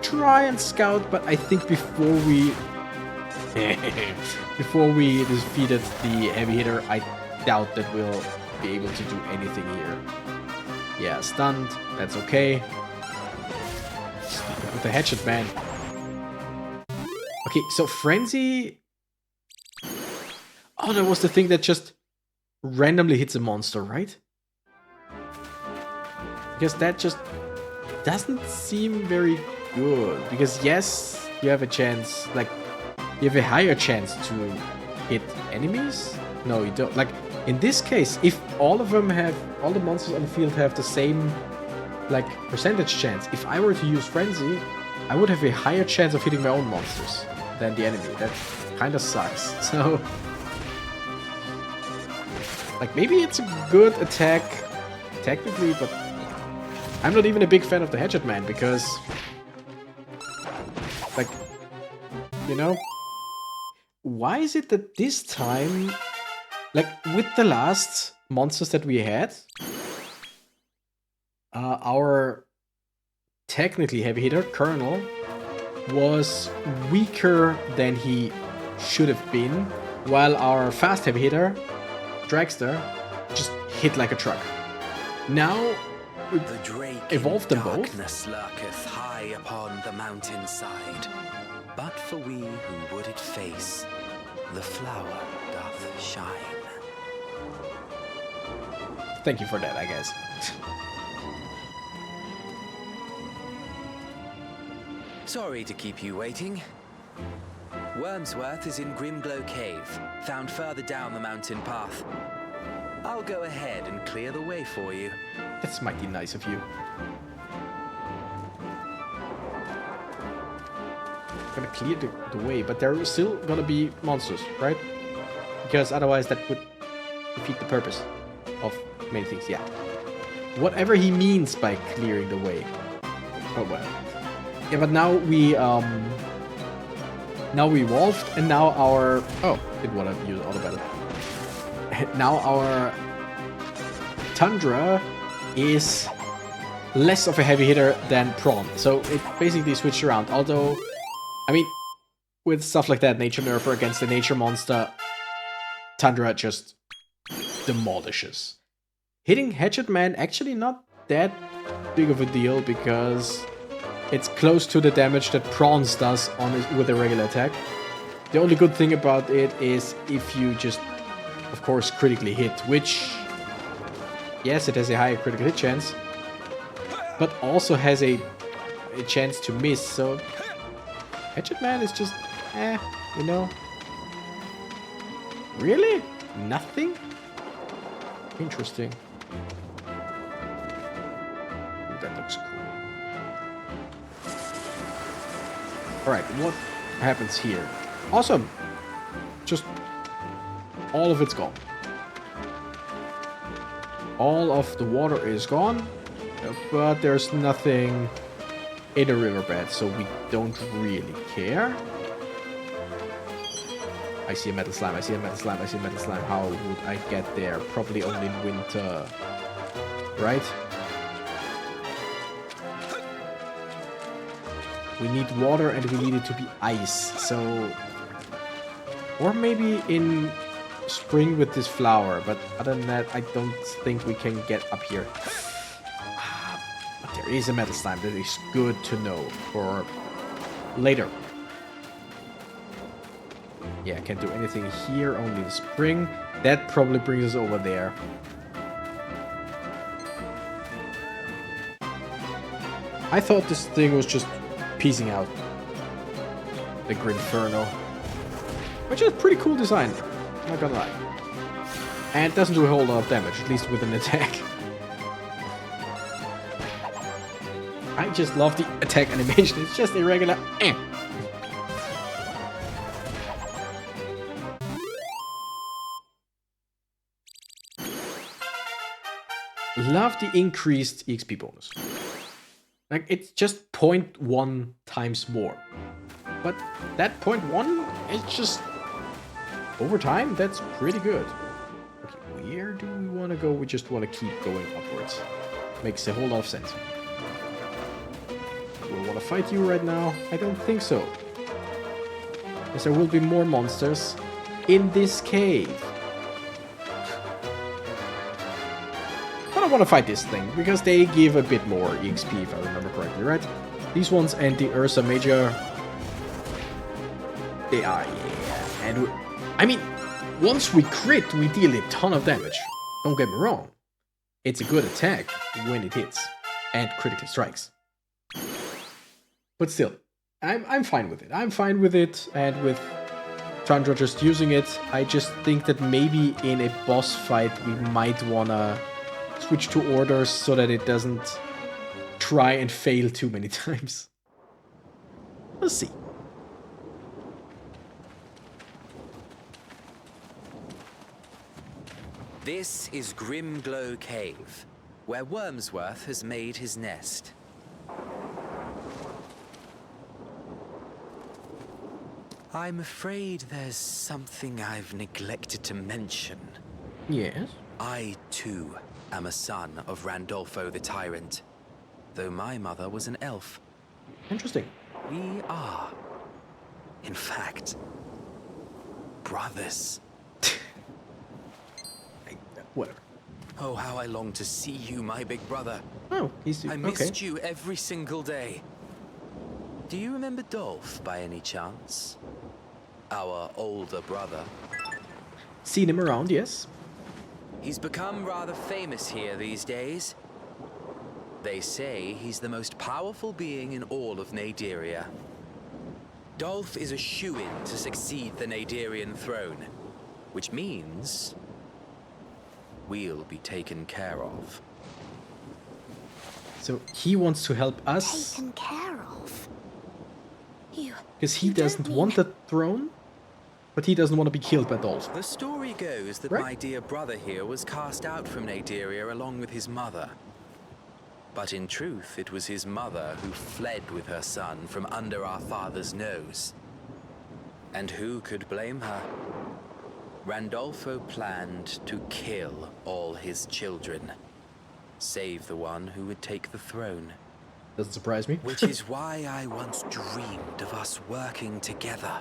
try and scout, but I think before we defeated the heavy hitter, I doubt that we'll be able to do anything here. Yeah, stunned. That's okay. With the hatchet man. Okay, so frenzy. Oh, that was the thing that just randomly hits a monster, right? Because that just doesn't seem very good. Because yes, you have a chance, like, you have a higher chance to hit enemies. No, you don't. Like, in this case, if all of them have, all the monsters on the field have the same, like, percentage chance, if I were to use frenzy, I would have a higher chance of hitting my own monsters than the enemy. That kind of sucks. So, like, maybe it's a good attack, technically, but I'm not even a big fan of the Hatchet Man, because, like, you know, why is it that this time, like, with the last monsters that we had, our technically heavy hitter, Colonel, was weaker than he should have been, while our fast heavy hitter, Dragster, just hit like a truck. Now, we evolved them both. Darkness lurketh high upon the mountainside, but for we who would it face, the flower doth shine. Thank you for that, I guess. Sorry to keep you waiting. Wormsworth is in Grimglow Cave, found further down the mountain path. I'll go ahead and clear the way for you. That's mighty nice of you. Gonna clear the way, but there are still gonna be monsters, right? Because otherwise that would defeat the purpose of many things, yeah. Whatever he means by clearing the way. Oh well. Yeah, but now we evolved, and now our... Oh, didn't want to use auto battle. Now our Tundra is less of a heavy hitter than Prawn. So it basically switched around. Although, I mean, with stuff like that, Nature Nerfer against the Nature Monster, Tundra just demolishes. Hitting Hatchet Man actually not that big of a deal, because it's close to the damage that Prawns does on it with a regular attack. The only good thing about it is if you just, of course, critically hit, which, yes, it has a higher critical hit chance, but also has a chance to miss, so Hatchet Man is just, you know. Really? Nothing? Interesting. That looks cool. Alright, what happens here? Awesome! Just all of it's gone. All of the water is gone, but there's nothing in the riverbed, so we don't really care. I see a metal slime, I see a metal slime, I see a metal slime. How would I get there? Probably only in winter, right? We need water and we need it to be ice, so... Or maybe in spring with this flower, but other than that, I don't think we can get up here. But there is a metal slime, that is good to know for later. Yeah, I can't do anything here, only the spring. That probably brings us over there. I thought this thing was just piecing out. The Grinferno. Which is a pretty cool design, not gonna lie. And it doesn't do a whole lot of damage, at least with an attack. I just love the attack animation, it's just irregular. Love the increased EXP bonus. Like, it's just 0.1 times more. But that 0.1 is just... over time, that's pretty good. Okay, where do we want to go? We just want to keep going upwards. Makes a whole lot of sense. Do we want to fight you right now? I don't think so. Because there will be more monsters in this cave. But I want to fight this thing, because they give a bit more EXP, if I remember correctly, right? These ones and the Ursa Major... they are, yeah. And I mean, once we crit, we deal a ton of damage. Don't get me wrong. It's a good attack when it hits and critically strikes. But still, I'm fine with it. I'm fine with it, and with Chandra just using it, I just think that maybe in a boss fight we might wanna switch to orders so that it doesn't try and fail too many times. We'll see. This is Grimglow Cave, where Wormsworth has made his nest. I'm afraid there's something I've neglected to mention. Yes? I, too, am a son of Randolfo the Tyrant, though my mother was an elf. Interesting. We are, in fact, brothers. Whatever. Oh, how I long to see you, my big brother. Oh, he's... I okay. missed you every single day. Do you remember Dolph, by any chance? Our older brother. Seen him around, yes. He's become rather famous here these days. They say he's the most powerful being in all of Nadiria. Dolph is a shoo-in to succeed the Nadirian throne, which means we'll be taken care of. So he wants to help us. Taken care of? Because he doesn't want the throne, but he doesn't want to be killed by Dolph. The story goes that Right. my dear brother here was cast out from Nadiria along with his mother. But in truth, it was his mother who fled with her son from under our father's nose. And who could blame her? Randolfo planned to kill all his children, save the one who would take the throne. Doesn't surprise me. Which is why I once dreamed of us working together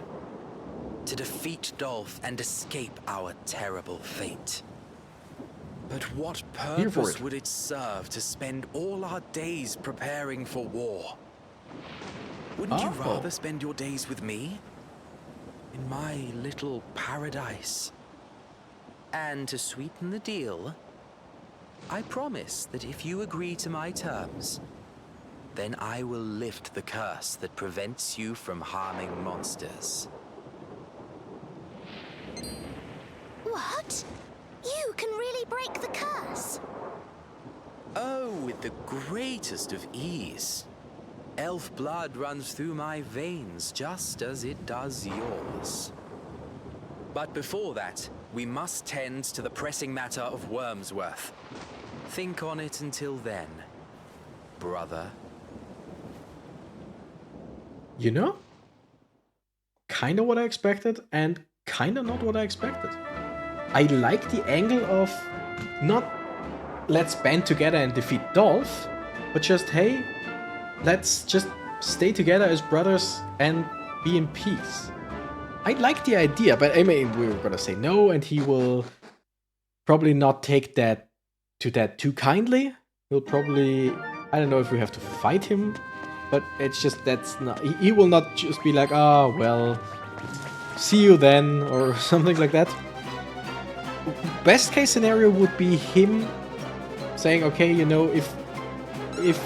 to defeat Dolph and escape our terrible fate. But what Here for purpose it. would it serve to spend all our days preparing for war? Wouldn't you Oh. rather spend your days with me? In my little paradise? And to sweeten the deal, I promise that if you agree to my terms, then I will lift the curse that prevents you from harming monsters. What? You can really break the curse? Oh, with the greatest of ease. Elf blood runs through my veins just as it does yours. But before that, we must tend to the pressing matter of Wormsworth. Think on it until then, brother. You know? Kinda what I expected, and kinda not what I expected. I like the angle of not let's band together and defeat Dolph, but just hey, let's just stay together as brothers and be in peace. I like the idea, but I mean, we were gonna say no, and he will probably not take that too kindly. He'll probably, I don't know if we have to fight him, but it's just, that's not, he will not just be like, oh, well, see you then, or something like that. Best case scenario would be him saying, okay, you know, if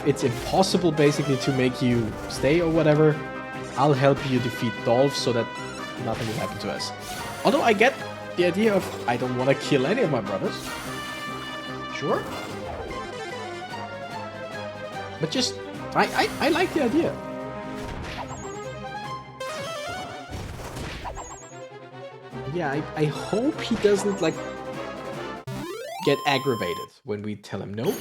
it's impossible basically to make you stay or whatever, I'll help you defeat Dolph so that nothing will happen to us. Although I get the idea of I don't want to kill any of my brothers. Sure. But just, I like the idea. Yeah, I hope he doesn't, like, get aggravated when we tell him no.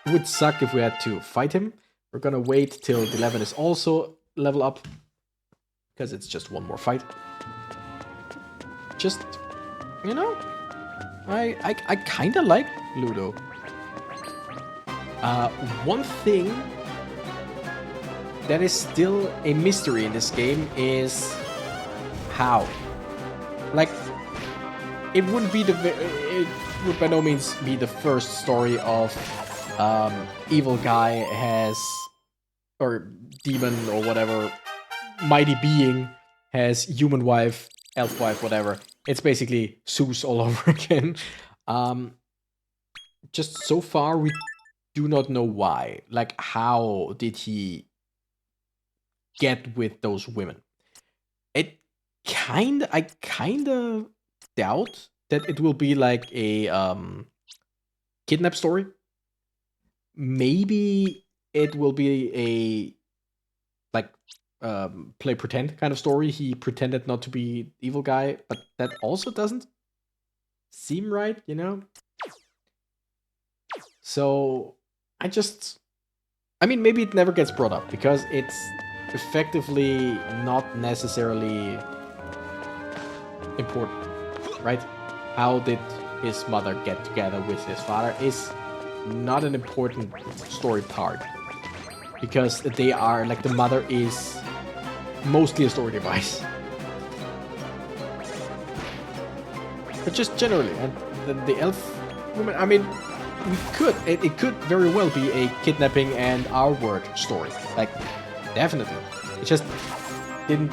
It would suck if we had to fight him. We're gonna wait till the 11 is also level up, because it's just one more fight. Just, you know, I kinda like Ludo. One thing that is still a mystery in this game is how. Like, it wouldn't be it would by no means be the first story of evil guy has, or demon or whatever, mighty being has human wife, elf wife, whatever. It's basically Zeus all over again. Just so far we do not know why. Like, how did he get with those women? I kinda doubt that it will be like a kidnap story. Maybe it will be a like play pretend kind of story. He pretended not to be evil guy, but that also doesn't seem right, you know? So I mean, maybe it never gets brought up because it's effectively not necessarily important, right? How did his mother get together with his father is not an important story part, because they are, like, the mother is mostly a story device. But just generally, and the elf woman, I mean, it could very well be a kidnapping and our word story, like, definitely. It just didn't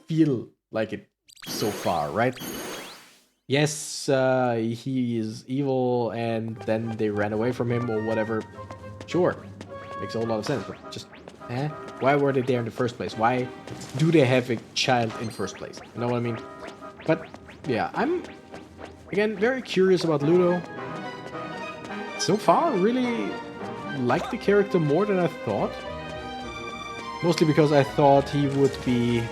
feel like it so far, right? Yes, he is evil and then they ran away from him or whatever. Sure, makes a whole lot of sense, but just, why were they there in the first place? Why do they have a child in the first place? You know what I mean? But yeah, I'm, again, very curious about Ludo. So far, really like the character more than I thought. Mostly because I thought he would be...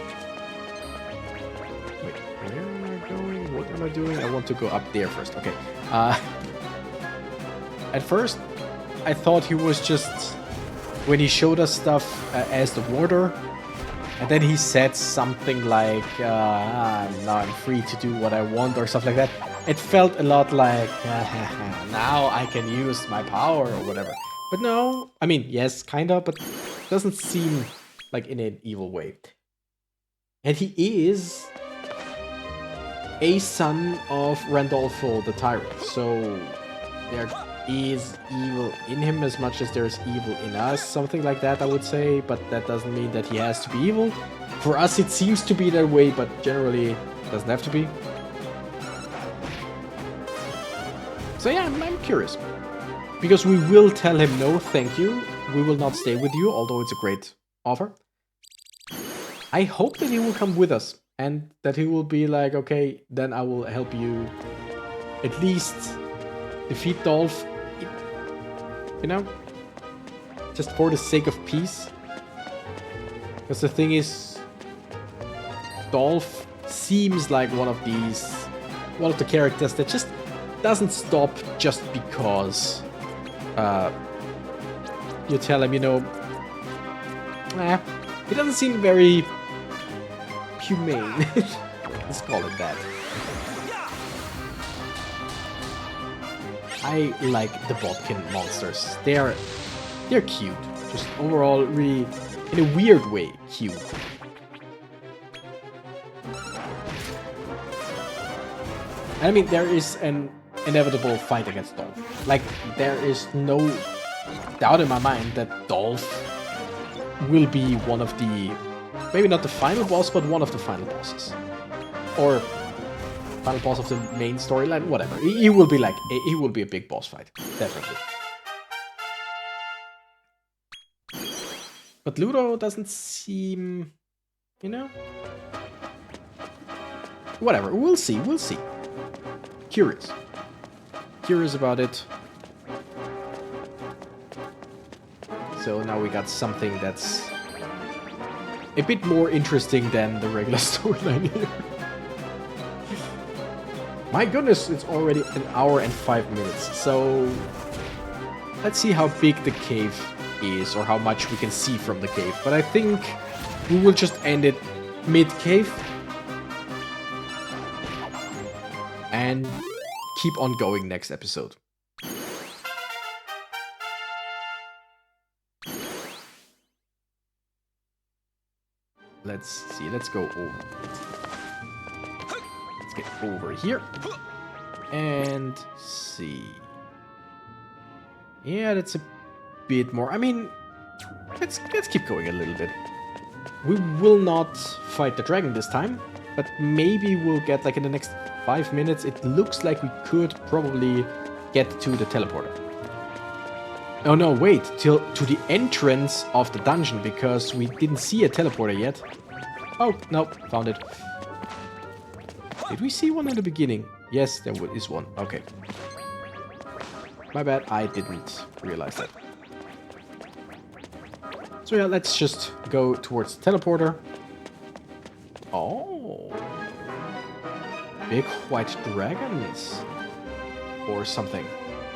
Wait, where am I going? What am I doing? I want to go up there first. Okay. At first, I thought he was just... When he showed us stuff as the warder, and then he said something like, now I'm free to do what I want, or stuff like that. It felt a lot like, now I can use my power, or whatever. But no, I mean, yes, kinda, but it doesn't seem like in an evil way. And he is a son of Randolfo the Tyrant, so there is evil in him as much as there's evil in us, something like that, I would say, but that doesn't mean that he has to be evil. For us it seems to be that way, but generally it doesn't have to be. So yeah, I'm curious. Because we will tell him no, thank you. We will not stay with you, although it's a great offer. I hope that he will come with us, and that he will be like, okay, then I will help you at least defeat Dolph, you know? Just for the sake of peace. Because the thing is, Dolph seems like one of the characters that just doesn't stop just because you tell him, you know, he doesn't seem very humane. Let's call it that. I like the Bodkin monsters. They're cute. Just overall, really, in a weird way, cute. I mean, there is an inevitable fight against Dolph. Like, there is no doubt in my mind that Dolph will be one of the maybe not the final boss, but one of the final bosses. Or final boss of the main storyline, whatever. He will be like, he will be a big boss fight, definitely. But Ludo doesn't seem, you know? Whatever, we'll see, we'll see. Curious. Curious about it. So now we got something that's a bit more interesting than the regular storyline here. My goodness, it's already 1 hour and 5 minutes. So let's see how big the cave is or how much we can see from the cave. But I think we will just end it mid-cave and keep on going next episode. Let's see, let's go over. Let's get over here. And see. Yeah, that's a bit more. I mean, let's keep going a little bit. We will not fight the dragon this time, but maybe we'll get, like, in the next 5 minutes, it looks like we could probably get to the teleporter. Oh no, wait, to the entrance of the dungeon, because we didn't see a teleporter yet. Oh, no, found it. Did we see one in the beginning? Yes, there is one. Okay. My bad, I didn't realize that. So yeah, let's just go towards the teleporter. Oh. Big white dragons. Or something.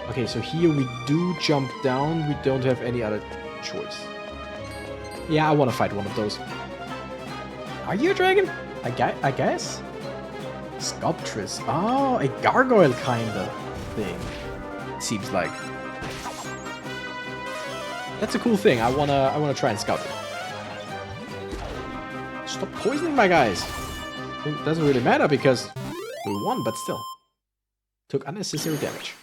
Okay, so here we do jump down. We don't have any other choice. Yeah, I want to fight one of those. Are you a dragon? I guess? Sculptress. Oh, a gargoyle kind of thing. Seems like. That's a cool thing. I wanna try and scout it. Stop poisoning my guys. It doesn't really matter because we won, but still. Took unnecessary damage.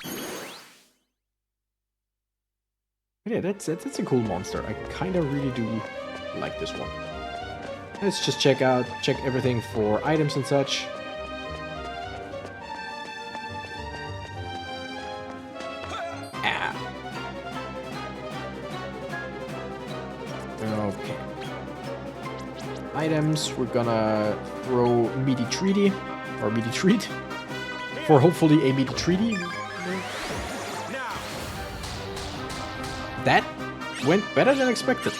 Yeah, that's a cool monster. I kind of really do like this one. Let's just check everything for items and such. Ah. Okay. Items, we're gonna throw meaty treaty, or meaty treat, for hopefully a meaty treaty. That went better than expected.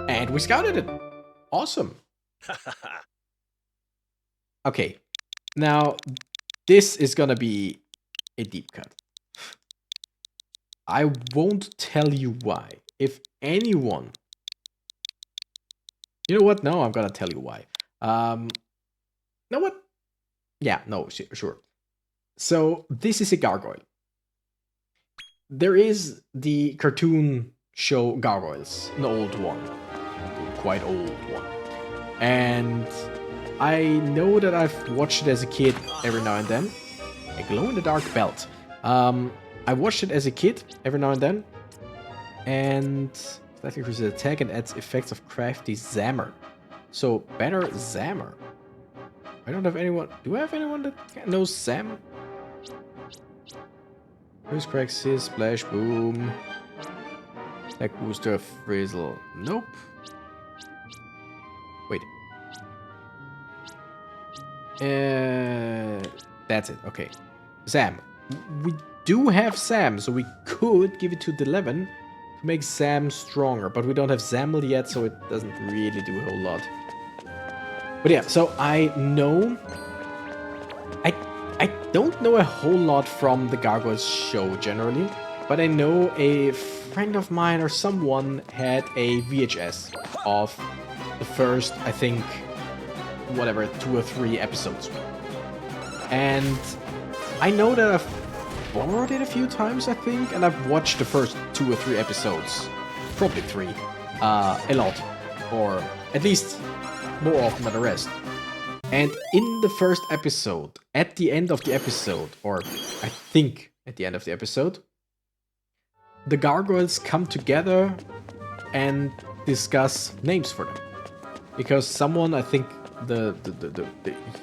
And we scouted it. Awesome. Okay. Now, this is gonna be a deep cut. I won't tell you why. If anyone... You know what? No, I'm gonna tell you why. You know what? Yeah, no, sure. So, this is a gargoyle. There is the cartoon show Gargoyles, an old one, quite old one. And I know that I've watched it as a kid every now and then. A glow-in-the-dark belt. I watched it as a kid every now and then. And slightly increases attack and adds effects of crafty Zammer. So, better Zammer. I don't have anyone... Do I have anyone that knows Zam? Who's crack, sis, splash, boom. Attack booster, frizzle. Nope. Wait. That's it. Okay. Zam. We do have Sam, so we could give it to the 11 to make Sam stronger. But we don't have Zamel yet, so it doesn't really do a whole lot. But yeah, so I know... I don't know a whole lot from the Gargoyles show generally, but I know a friend of mine or someone had a VHS of the first, I think, whatever, 2 or 3 episodes. And I know that I've borrowed it a few times, I think, and I've watched the first 2 or 3 episodes, probably 3, a lot, or at least more often than the rest. And in the first episode, at the end of the episode, or I think at the end of the episode, the gargoyles come together and discuss names for them. because someone, I think the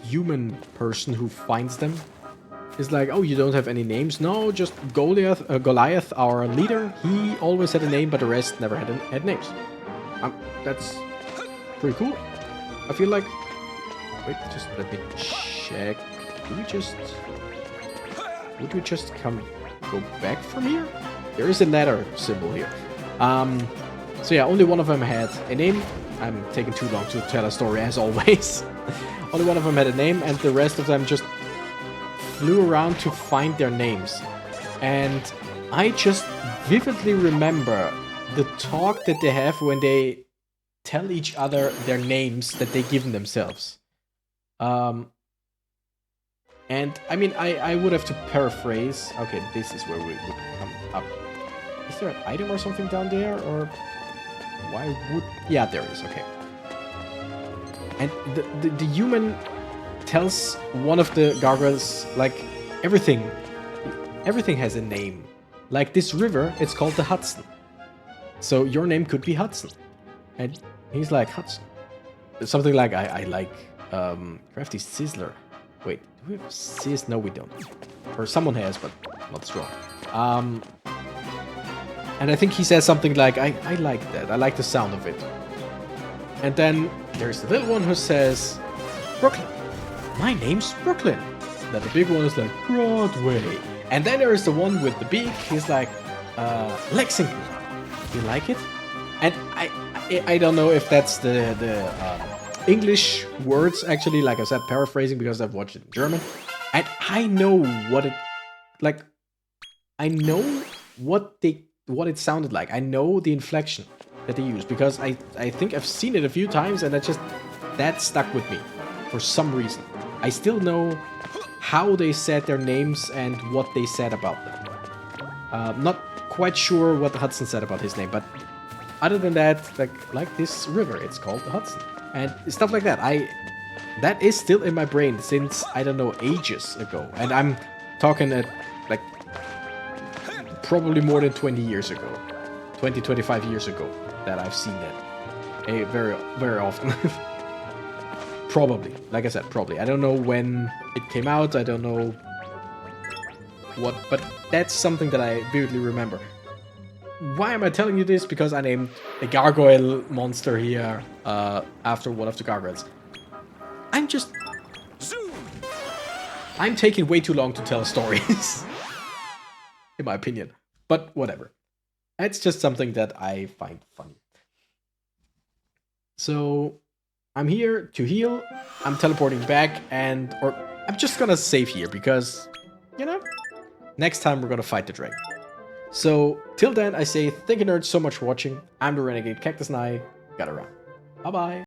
human person who finds them is like, oh, you don't have any names? No, just Goliath, our leader. He always had a name, but the rest never had names. That's pretty cool. I feel like... Wait, just let me check. Would we just go back from here? There is a ladder symbol here. So yeah, only one of them had a name. I'm taking too long to tell a story, as always. Only one of them had a name, and the rest of them just flew around to find their names. And I just vividly remember the talk that they have when they tell each other their names that they give themselves. And I mean, I would have to paraphrase. Okay, this is where we would come up. Is there an item or something down there? Or why would... Yeah, there is. Okay. And the human tells one of the gargoyles, like, everything has a name. Like this river, it's called the Hudson. So your name could be Hudson. And he's like, Hudson. Something like, I like Crafty Sizzler. Wait, do we have Sizz? No, we don't. Or someone has, but not strong. And I think he says something like, I like that. I like the sound of it. And then there's the little one who says, Brooklyn. My name's Brooklyn. Then the big one is like, Broadway. And then there's the one with the beak. He's like, Lexington. You like it? And I don't know if that's the English words, actually, like I said, paraphrasing, because I've watched it in German. And I know what it... Like, I know what it sounded like. I know the inflection that they use, because I think I've seen it a few times, and that stuck with me for some reason. I still know how they said their names and what they said about them. Not quite sure what Hudson said about his name, but other than that, like this river, it's called the Hudson. And stuff like that. That is still in my brain since, I don't know, ages ago. And I'm talking at, like, probably more than 20 years ago. 20, 25 years ago that I've seen that. Very, very often. Probably. Like I said, probably. I don't know when it came out. I don't know what, but that's something that I vividly remember. Why am I telling you this? Because I named a gargoyle monster here after one of the gargoyles. I'm taking way too long to tell stories. In my opinion. But whatever. It's just something that I find funny. So, I'm here to heal. I'm teleporting back, or I'm just gonna save here because, you know, next time we're gonna fight the dragon. So, till then, I say thank you nerds so much for watching. I'm the Renegade Cactus and I got around. Bye bye.